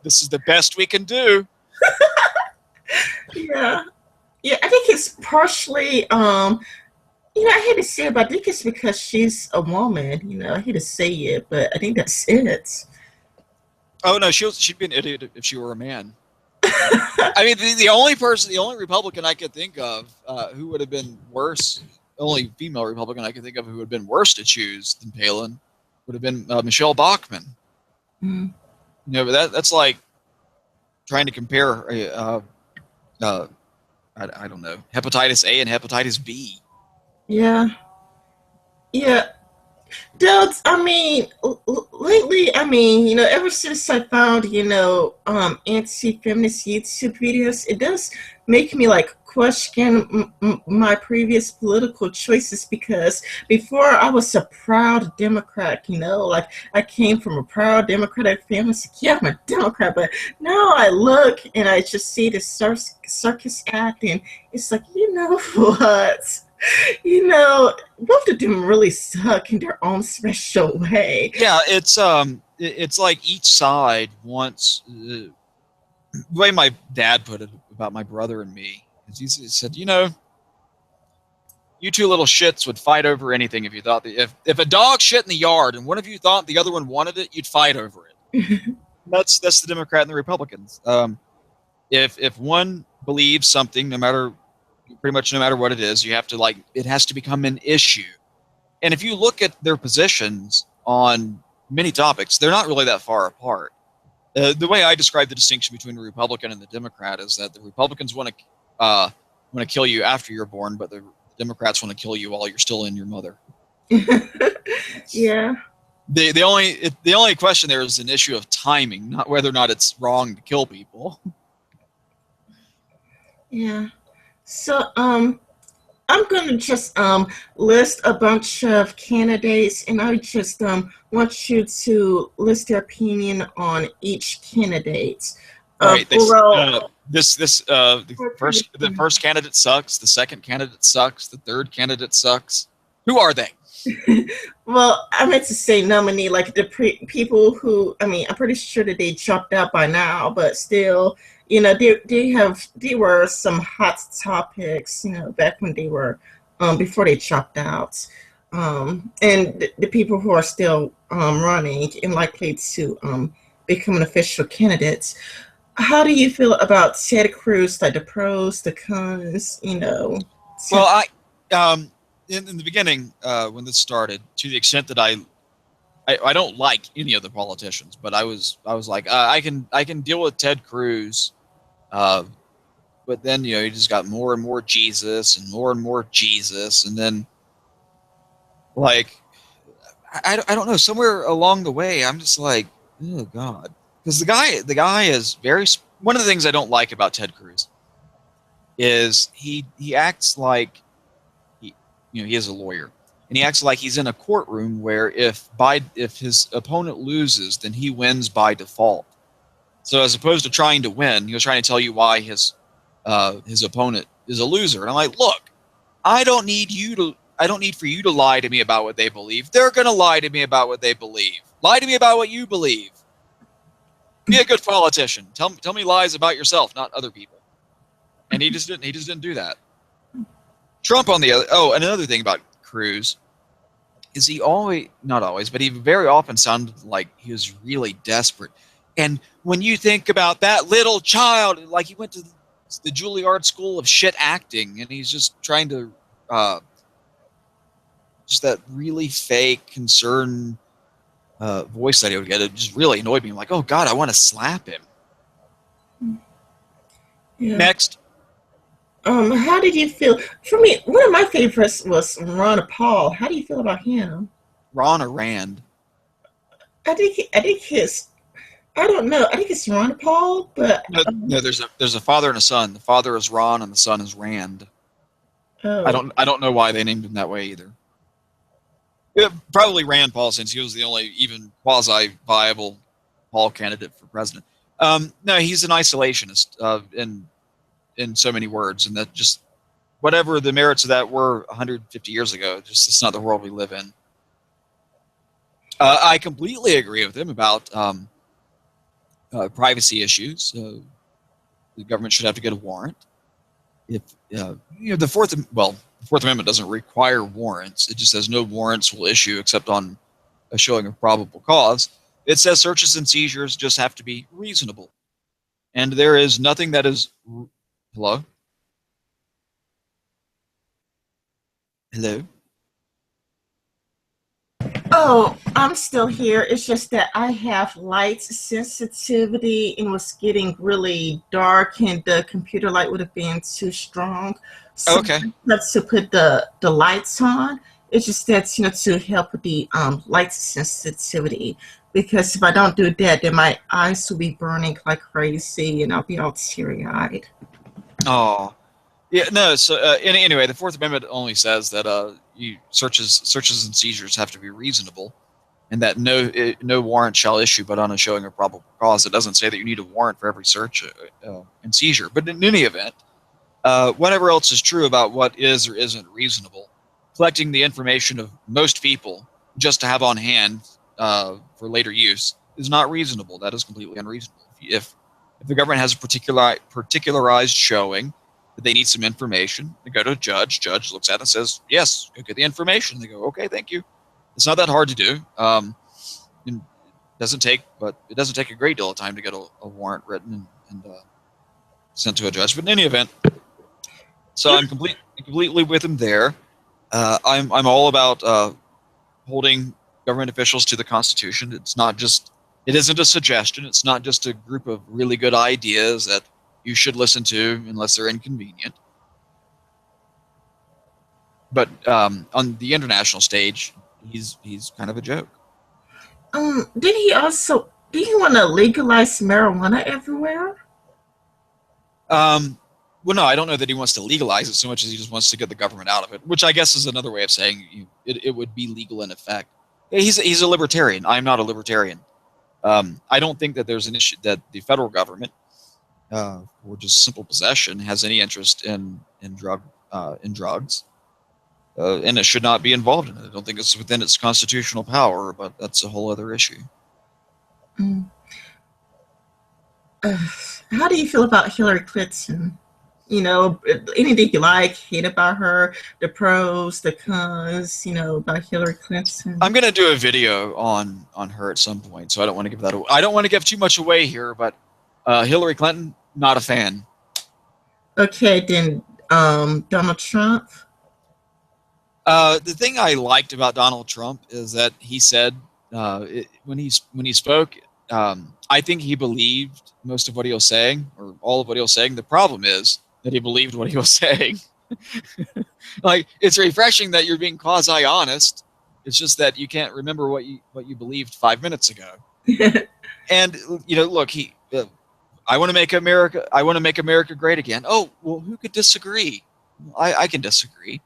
This is the best we can do. Yeah. Yeah, I think it's partially I hate to say it, but I think it's because she's a woman. I hate to say it, but I think that's it. Oh no, she'd be an idiot if she were a man. I mean, the only Republican I could think of who would have been worse, only female Republican I could think of who would have been worse to choose than Palin would have been Michelle Bachmann. Mm. But that's like trying to compare I don't know, hepatitis A and hepatitis B. Yeah. Yeah. Dudes, I mean, lately, I mean, ever since I found, anti-feminist YouTube videos, it does make me like question my previous political choices because before I was a proud Democrat, like I came from a proud Democratic family. So yeah, I'm a Democrat, but now I look and I just see this circus act, and it's like, you know what? Both of them really suck in their own special way. Yeah, it's like each side wants The way my dad put it about my brother and me is he said, you two little shits would fight over anything if you thought that if a dog shit in the yard and one of you thought the other one wanted it, you'd fight over it. That's the Democrat and the Republicans. If one believes something, pretty much no matter what it is, you have to it has to become an issue. And if you look at their positions on many topics, they're not really that far apart. The way I describe the distinction between the Republican and the Democrat is that the Republicans want to kill you after you're born, but the Democrats want to kill you while you're still in your mother. Yeah. The only question there is an issue of timing, not whether or not it's wrong to kill people. Yeah. So I'm gonna just list a bunch of candidates, and I just want you to list your opinion on each candidate. Right. The first candidate sucks. The second candidate sucks. The third candidate sucks. Who are they? Well, I meant to say nominee, like the people who, I mean, I'm pretty sure that they dropped out by now, but still, they were some hot topics, back when they were, before they dropped out. And the people who are still running and likely to become an official candidate. How do you feel about Ted Cruz, like the pros, the cons, Well, in the beginning, when this started, to the extent that I don't like any of the politicians, but I was like, I can deal with Ted Cruz, but then he just got more and more Jesus, and then like I don't know, somewhere along the way, I'm just like, oh God, because the guy is very. One of the things I don't like about Ted Cruz is he acts like he is a lawyer, and he acts like he's in a courtroom where if his opponent loses, then he wins by default. So as opposed to trying to win, he was trying to tell you why his opponent is a loser. And I'm like, look, I don't need for you to lie to me about what they believe. They're going to lie to me about what they believe. Lie to me about what you believe. Be a good politician. Tell me lies about yourself, not other people. And he just didn't do that. Trump on the other. Oh, and another thing about Cruz is he not always, but he very often sounded like he was really desperate. And when you think about that little child, like he went to the Juilliard School of Shit Acting, and he's just trying to just that really fake concern voice that he would get. It just really annoyed me. I'm like, oh God, I want to slap him. Yeah. Next. How did you feel? For me, one of my favorites was Ron Paul. How do you feel about him? Ron or Rand? I think his. I don't know. I think it's Ron Paul, but no. There's a father and a son. The father is Ron, and the son is Rand. Oh. I don't know why they named him that way either. Yeah, probably Rand Paul, since he was the only even quasi-viable Paul candidate for president. No, he's an isolationist in so many words, and that just whatever the merits of that were 150 years ago, just it's not the world we live in. I completely agree with him about privacy issues. The government should have to get a warrant. If the Fourth Amendment doesn't require warrants; it just says no warrants will issue except on a showing of probable cause. It says searches and seizures just have to be reasonable, and there is nothing that is. Hello? Hello? Oh, I'm still here. It's just that I have light sensitivity and was getting really dark, and the computer light would have been too strong. So okay. That's to put the lights on. It's just that, to help with the light sensitivity. Because if I don't do that, then my eyes will be burning like crazy, and I'll be all teary-eyed. Oh, yeah, no. So anyway, the Fourth Amendment only says that searches and seizures have to be reasonable, and that no warrant shall issue but on a showing of probable cause. It doesn't say that you need a warrant for every search and seizure. But in any event, whatever else is true about what is or isn't reasonable, collecting the information of most people just to have on hand for later use is not reasonable. That is completely unreasonable. If If the government has a particularized showing that they need some information, they go to a judge. Judge looks at it and says, "Yes, go get the information." They go, "Okay, thank you." It's not that hard to do. It doesn't take a great deal of time to get a warrant written and sent to a judge. But in any event, so I'm completely with him there. I'm all about holding government officials to the Constitution. It isn't a suggestion. It's not just a group of really good ideas that you should listen to unless they're inconvenient. But on the international stage, he's kind of a joke. Did he want to legalize marijuana everywhere? Well, no, I don't know that he wants to legalize it so much as he just wants to get the government out of it, which I guess is another way of saying it would be legal in effect. He's a libertarian. I'm not a libertarian. I don't think that there's an issue that the federal government, or just simple possession, has any interest in drugs, and it should not be involved in it. I don't think it's within its constitutional power, but that's a whole other issue. How do you feel about Hillary Clinton? You know, anything you like, hate about her, the pros, the cons, about Hillary Clinton. I'm gonna do a video on her at some point, so I don't want to give that away. I don't want to give too much away here, but Hillary Clinton, not a fan. Okay, then Donald Trump. The thing I liked about Donald Trump is that he said when he spoke, I think he believed most of what he was saying, or all of what he was saying. The problem is that he believed what he was saying. Like, it's refreshing that you're being quasi-honest. It's just that you can't remember what you believed 5 minutes ago. And look, I want to make America great again. Oh, well, who could disagree? I can disagree.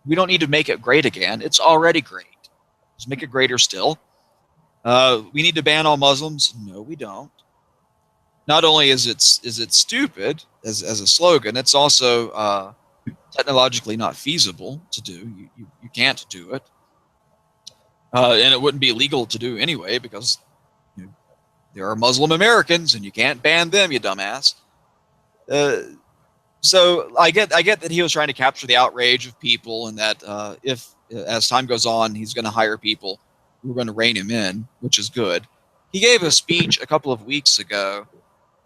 We don't need to make it great again. It's already great. Let's make it greater still. We need to ban all Muslims. No, we don't. Not only is it stupid as a slogan, it's also technologically not feasible to do. You can't do it, and it wouldn't be illegal to do anyway because there are Muslim Americans and you can't ban them, you dumbass. So I get that he was trying to capture the outrage of people, and that if as time goes on, he's going to hire people who are going to rein him in, which is good. He gave a speech a couple of weeks ago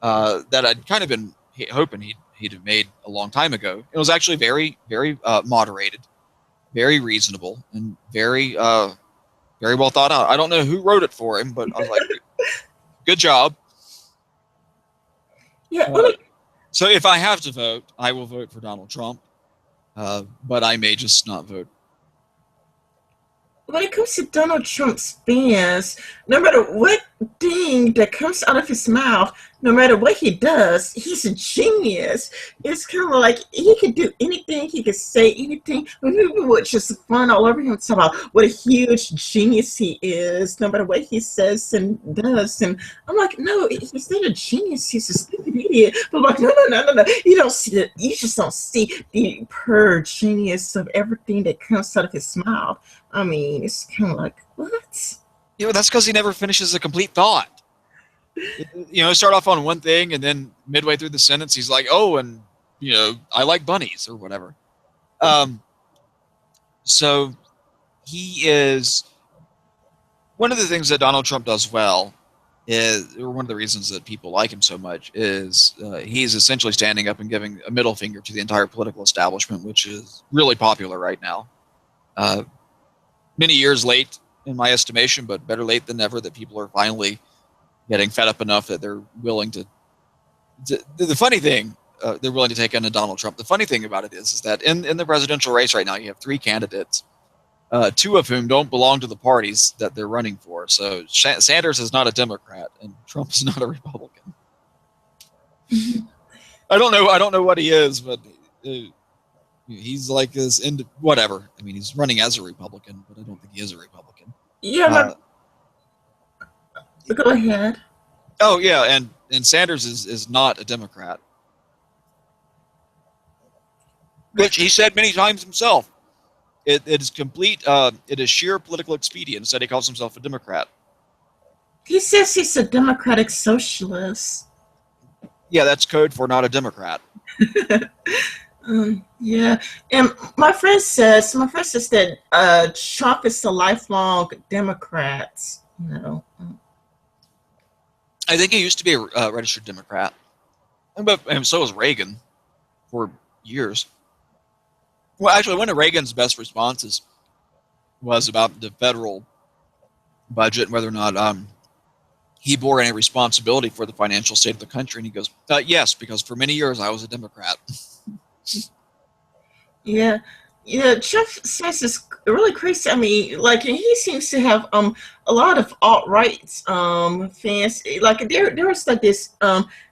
that I'd kind of been hoping he'd have made a long time ago. It was actually very, very moderated, very reasonable, and very very well thought out. I don't know who wrote it for him, but I was like, good job. Yeah. So if I have to vote, I will vote for Donald Trump, but I may just not vote. When it comes to Donald Trump's stance, no matter what thing that comes out of his mouth, no matter what he does, he's a genius. It's kind of like he could do anything, he could say anything, but people would just fun all over him, talking about what a huge genius he is, no matter what he says and does. And I'm like, no, he's not a genius, he's a stupid idiot. But I'm like, no. You don't see it. You just don't see the pure genius of everything that comes out of his mouth. I mean, it's kind of like, what? That's because he never finishes a complete thought. Start off on one thing, and then midway through the sentence, he's like, oh, and, I like bunnies, or whatever. So he is, one of the things that Donald Trump does well is, or one of the reasons that people like him so much is he's essentially standing up and giving a middle finger to the entire political establishment, which is really popular right now. Many years late, in my estimation, but better late than never, that people are finally getting fed up enough that they're willing to the funny thing, they're willing to take on Donald Trump. The funny thing about it is that in the presidential race right now, you have three candidates, two of whom don't belong to the parties that they're running for. So Sanders is not a Democrat, and Trump is not a Republican. I don't know what he is, but he's like this. Whatever. I mean, he's running as a Republican, but I don't think he is a Republican. Yeah. Go ahead. Oh yeah, and Sanders is not a Democrat, which he said many times himself. It is complete. It is sheer political expedience that he calls himself a Democrat. He says he's a democratic socialist. Yeah, that's code for not a Democrat. Yeah, and my friend says that Trump is a lifelong Democrat. You know, I think he used to be a registered Democrat, and so was Reagan for years. Well, actually, one of Reagan's best responses was about the federal budget and whether or not he bore any responsibility for the financial state of the country. And he goes, yes, because for many years I was a Democrat. yeah, yeah. Jeff Smith is really crazy. I mean, like, and he seems to have a lot of alt right fans. Like, there was like this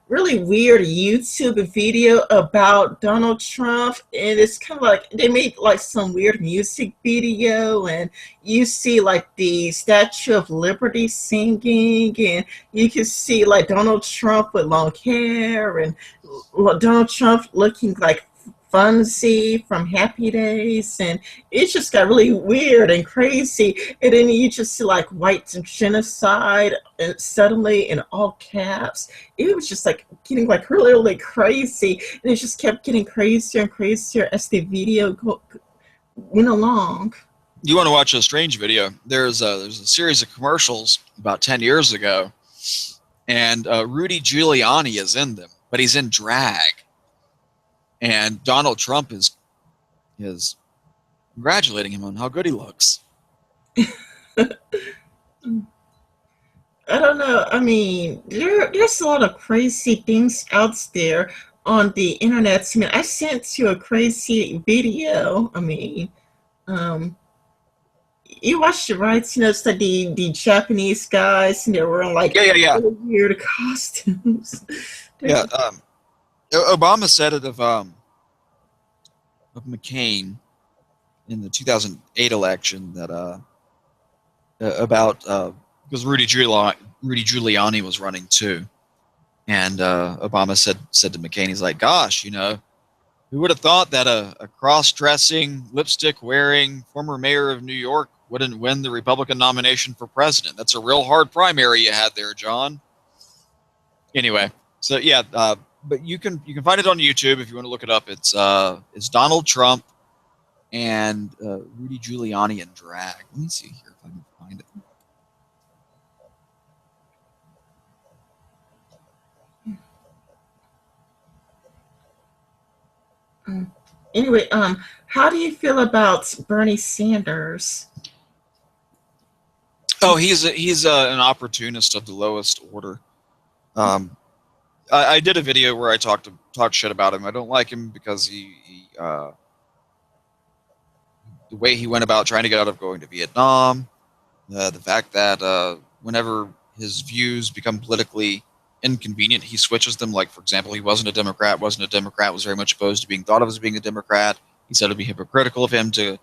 really weird YouTube video about Donald Trump, and it's kind of like they made like some weird music video, and you see like the Statue of Liberty singing, and you can see like Donald Trump with long hair, and Donald Trump looking like Funzy from Happy Days, and it just got really weird and crazy. And then you just see like white genocide, and suddenly in all caps, it was just like getting like really, really crazy, and it just kept getting crazier and crazier as the went along. You want to watch a strange video? There's a series of commercials about 10 years ago, and Rudy Giuliani is in them, but he's in drag. And Donald Trump is congratulating him on how good he looks. I don't know. I mean, there's a lot of crazy things out there on the internet. I mean, I sent you a crazy video. I mean, um, you watched it, right? You know, it's like the Japanese guys, and they're wearing like Yeah. really weird costumes. Yeah. Obama said it of McCain in the 2008 election that about because Rudy Giuliani was running too, and Obama said to McCain, he's like, "Gosh, you know, who would have thought that a cross-dressing, lipstick-wearing former mayor of New York wouldn't win the Republican nomination for president? That's a real hard primary you had there, John." Anyway, so yeah, but you can find it on YouTube if you want to look it up. It's Donald Trump and Rudy Giuliani in drag. Let me see here if I can find it. Anyway, how do you feel about Bernie Sanders? Oh, he's an opportunist of the lowest order. Um, I did a video where I talked shit about him. I don't like him because he the way he went about trying to get out of going to Vietnam, the fact that whenever his views become politically inconvenient, he switches them. Like, for example, he wasn't a Democrat, was very much opposed to being thought of as being a Democrat. He said it would be hypocritical of him to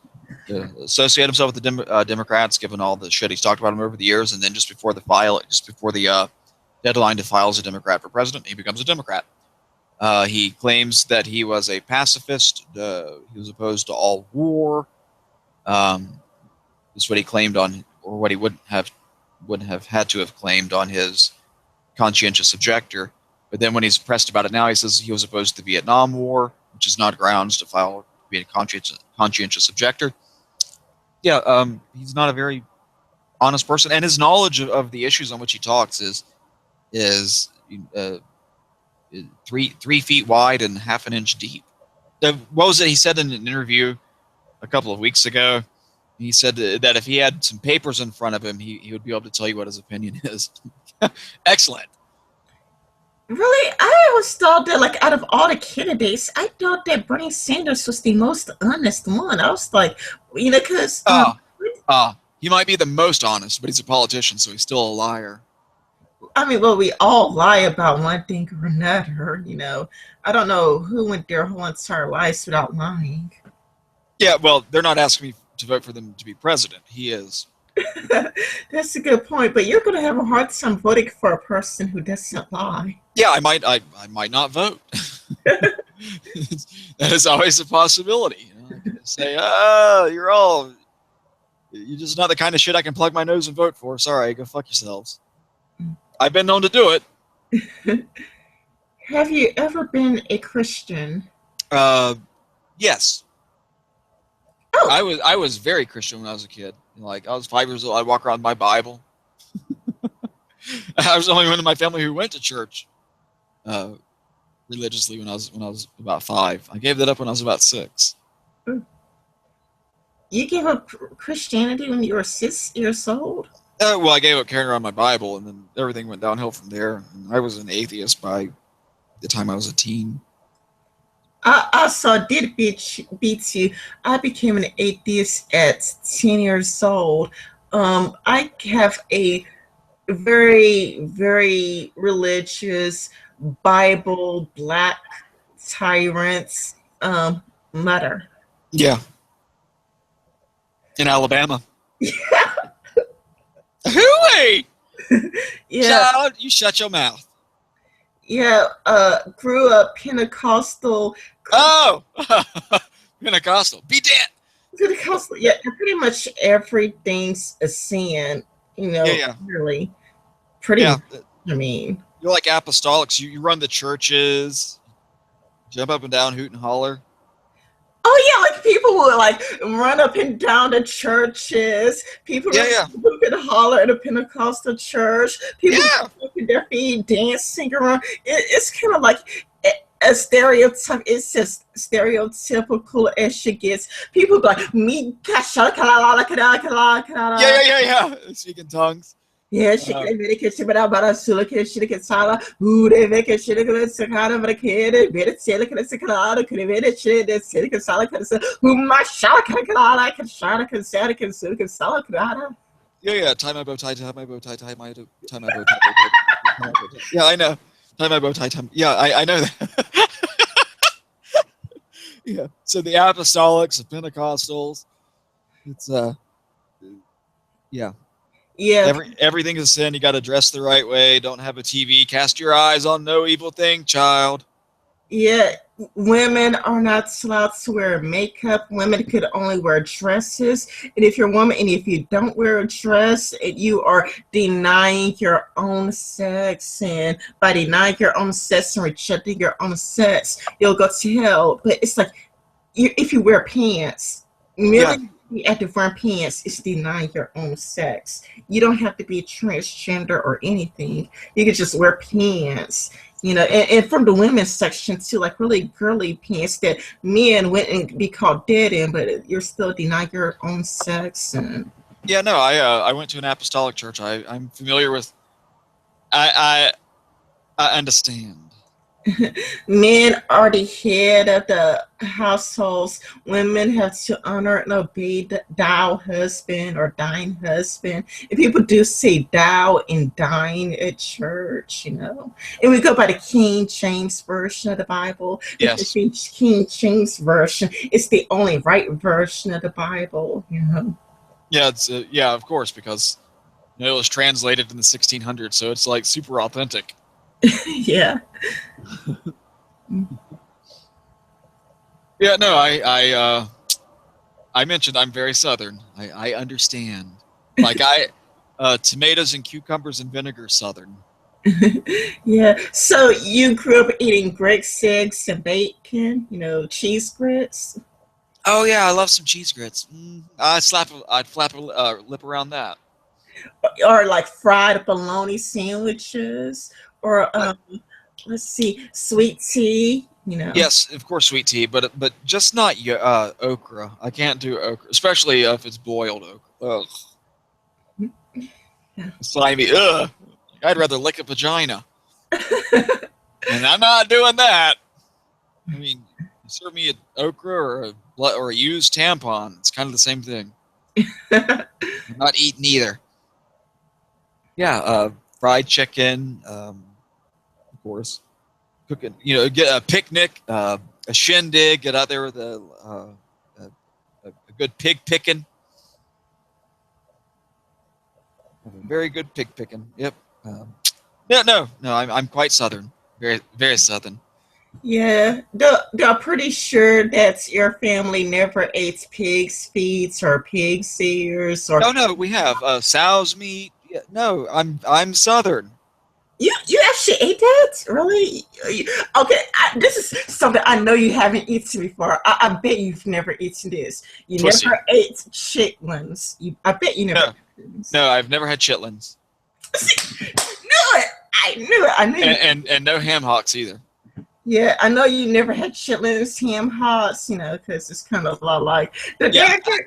associate himself with the Democrats, given all the shit he's talked about him over the years. And then just before the deadline to file as a Democrat for president, he becomes a Democrat. He claims that he was a pacifist. He was opposed to all war. Is what he claimed on, or what he wouldn't have had to have claimed on his conscientious objector. But then when he's pressed about it now, he says he was opposed to the Vietnam War, which is not grounds to file be a conscientious objector. Yeah, he's not a very honest person, and his knowledge of the issues on which he talks is 3 feet wide and half an inch deep. What was it he said in an interview a couple of weeks ago? He said that if he had some papers in front of him, he would be able to tell you what his opinion is. Excellent. Really, I always thought that, like, out of all the candidates, I thought that Bernie Sanders was the most honest one. I was like, you know, because he might be the most honest, but he's a politician, so he's still a liar. I mean, well, we all lie about one thing or another. You know, I don't know who went their whole entire lives without lying. Yeah, well, they're not asking me to vote for them to be president. He is. That's a good point, but you're going to have a hard time voting for a person who doesn't lie. Yeah, I might not vote. That is always a possibility. You know? I can say, you're just not the kind of shit I can plug my nose and vote for. Sorry, go fuck yourselves. I've been known to do it. Have you ever been a Christian? Uh, yes, Oh, I was very Christian when I was a kid. Like I was 5 years old. I walk around with my Bible. I was the only one in my family who went to church uh, religiously when I was about 5. I gave that up when I was about 6. you gave up Christianity when you were 6 years old? Well, I gave up carrying around my Bible, and then everything went downhill from there. And I was an atheist by the time I was a teen. I saw did beat you. I became an atheist at 10 years old. I have a very religious Bible black tyrants mother. Yeah, in Alabama. Hooey! Yeah, Child, you shut your mouth. yeah. Grew up Pentecostal. Oh, Pentecostal. Be dead. Pentecostal. Yeah, pretty much everything's a sin. Yeah, yeah, Really, pretty yeah. much. I mean. You're like apostolics. You run the churches, jump up and down, hoot and holler. Oh yeah, like people would like run up and down the churches. People Yeah, would yeah, whoop and holler at a Pentecostal church. People yeah, with their feet dancing around. It's kind of like a stereotype. It's just stereotypical as she gets. People be like me, yeah, yeah, yeah, yeah. Speaking tongues. yeah, she Uh, can make it. She bara bara sula que she can sala. They make it. She can se cara para que ele vê se ele can se cara que ele vê se ele se can sala can se uma shala can cara can shala can se can sula can sala cara. yeah, yeah. Tie my bow tie, tie my bow tie, tie my bow tie, tie my bow tie. Yeah, I know. Tie my bow tie, tie. Yeah, I know that. Yeah. So the apostolics, the Pentecostals. It's yeah. Yeah, Everything is sin. You got to dress the right way. Don't have a TV. Cast your eyes on no evil thing, child. yeah. Women are not allowed to wear makeup. Women could only wear dresses. And if you're a woman and if you don't wear a dress, you are denying your own sex. And by denying your own sex and rejecting your own sex, you'll go to hell. But it's like if you wear pants, Yeah, merely be active wearing pants is denying your own sex. You don't have to be transgender or anything. You can just wear pants. And from the women's section too, like really girly pants that men wouldn't be called dead in, but you're still denying your own sex. And yeah. No, I went to an apostolic church. I'm familiar with. I understand. men are the head of the households. Women have to honor and obey the thou husband or thine husband. And people do say thou and thine at church. And we go by the King James Version of the Bible because Yes. the King James Version is the only right version of the Bible. Yeah. It's yeah. Of course, because it was translated in the 1600s, so it's like super authentic. Yeah. Yeah. No, I mentioned I'm very Southern. I understand. Like tomatoes and cucumbers and vinegar Southern. Yeah. So you grew up eating Greg's eggs and bacon, cheese grits? Oh yeah, I love some cheese grits. I'd flap a lip around that. Or like fried bologna sandwiches, or Uh, let's see, sweet tea. yes, of course, sweet tea, but just not okra. I can't do okra, especially if it's boiled okra. Ugh, Yeah. slimy. Ugh. I'd rather lick a vagina, and I'm not doing that. I mean, serve me an okra or a used tampon. It's kind of the same thing. I'm not eating either. Yeah, fried chicken, of course. Cooking, get a picnic, a shindig. Get out there with a good pig picking. A very good pig picking. Yep. Yeah, no. I'm quite Southern. Very, very Southern. Yeah, I'm pretty sure that your family never ate pig's feet or pig's ears or. No, we have sow's meat. Yeah, no, I'm Southern. You actually ate that? Really? Okay, this is something I know you haven't eaten before. I bet you've never eaten this. You Pussy. never ate chitlins. I bet you never No, ate this. no, I've never had chitlins, See, knew it. I knew it. I knew you. and no ham hocks either. Yeah, I know you never had chitlins, ham hocks, because it's kind of a lot like the Yeah, damn.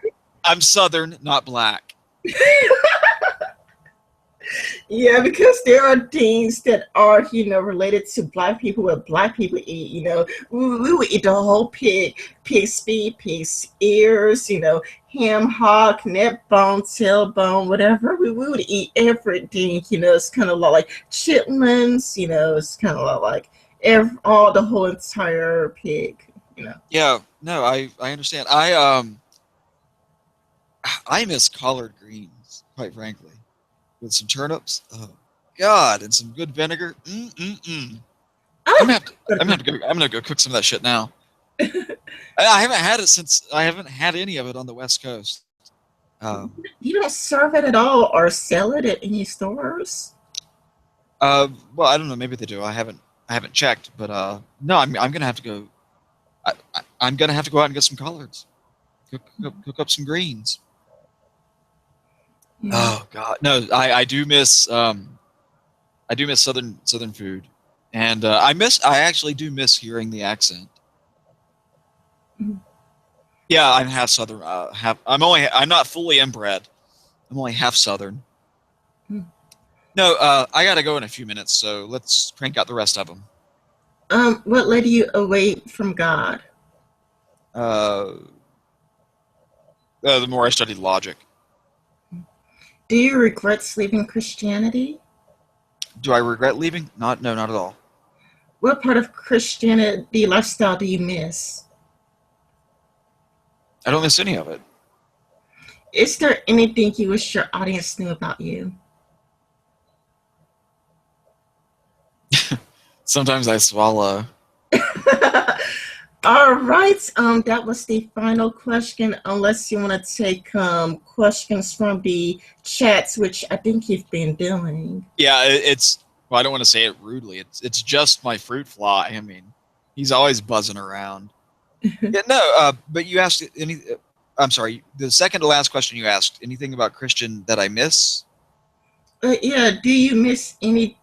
I'm Southern, not black. Yeah, because there are things that are, related to black people, what black people eat. We would eat the whole pig's feet, pig's ears, ham hock, neck bone, tailbone, whatever. We would eat everything. It's kind of like chitlins. It's kind of like all the whole entire pig. Yeah, no, I understand. I miss collard greens, quite frankly, with some turnips. Oh God, and some good vinegar. Mm. I I'm gonna go cook some of that shit now. I haven't had it since I haven't had any of it on the West Coast. Um, You don't serve it at all or sell it at any stores? well, I don't know. Maybe they do. I haven't checked, but no, I'm gonna have to go. I'm gonna have to go out and get some collards. Cook up some greens. Yeah. Oh God, no! I do miss southern food, and I actually do miss hearing the accent. Mm. Yeah, I'm half southern. I'm not fully inbred. I'm only half southern. Mm. No, I gotta go in a few minutes, so let's crank out the rest of them. What led you away from God? Uh, the more I studied logic, Do you regret leaving Christianity? do I regret leaving? No, not at all. What part of Christianity lifestyle do you miss? I don't miss any of it. Is there anything you wish your audience knew about you? Sometimes I swallow. All right. That was the final question. Unless you want to take questions from the chats, which I think you've been doing. Yeah, it's. Well, I don't want to say it rudely. It's just my fruit fly. I mean, he's always buzzing around. Yeah, no. But you asked any. I'm sorry. The second to last question you asked. Anything about Christian that I miss? Yeah. Do you miss any?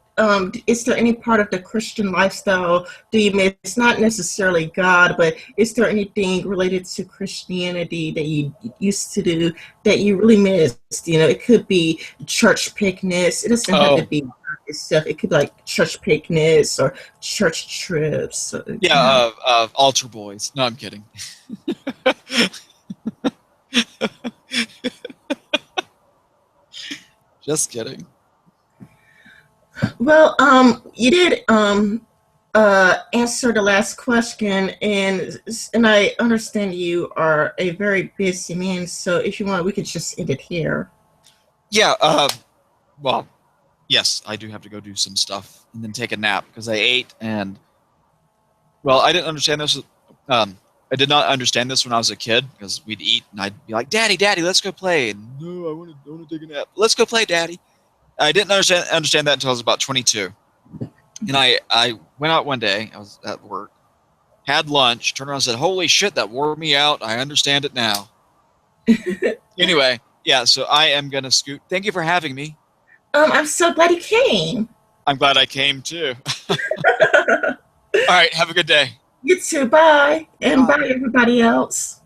Is there any part of the Christian lifestyle do you miss? Not necessarily God, but is there anything related to Christianity that you used to do that you really missed? It could be church picnics. It doesn't have to Oh, be stuff. It could be like church picnics or church trips. So, yeah. Altar boys. No, I'm kidding. Just kidding. Well, you did answer the last question, and I understand you are a very busy man. So if you want, we could just end it here. Yeah. Well, yes, I do have to go do some stuff and then take a nap because I ate and well, I didn't understand this. I did not understand this when I was a kid because we'd eat and I'd be like, Daddy, let's go play." And no, I want to take a nap. Let's go play, Daddy. I didn't understand that until I was about 22. And I went out one day. I was at work, had lunch, turned around and said, "Holy shit, that wore me out. I understand it now." Anyway, yeah. So I am gonna scoot. Thank you for having me. I'm so glad you came. I'm glad I came too. All right. Have a good day. You too. Bye, and Bye. bye everybody else.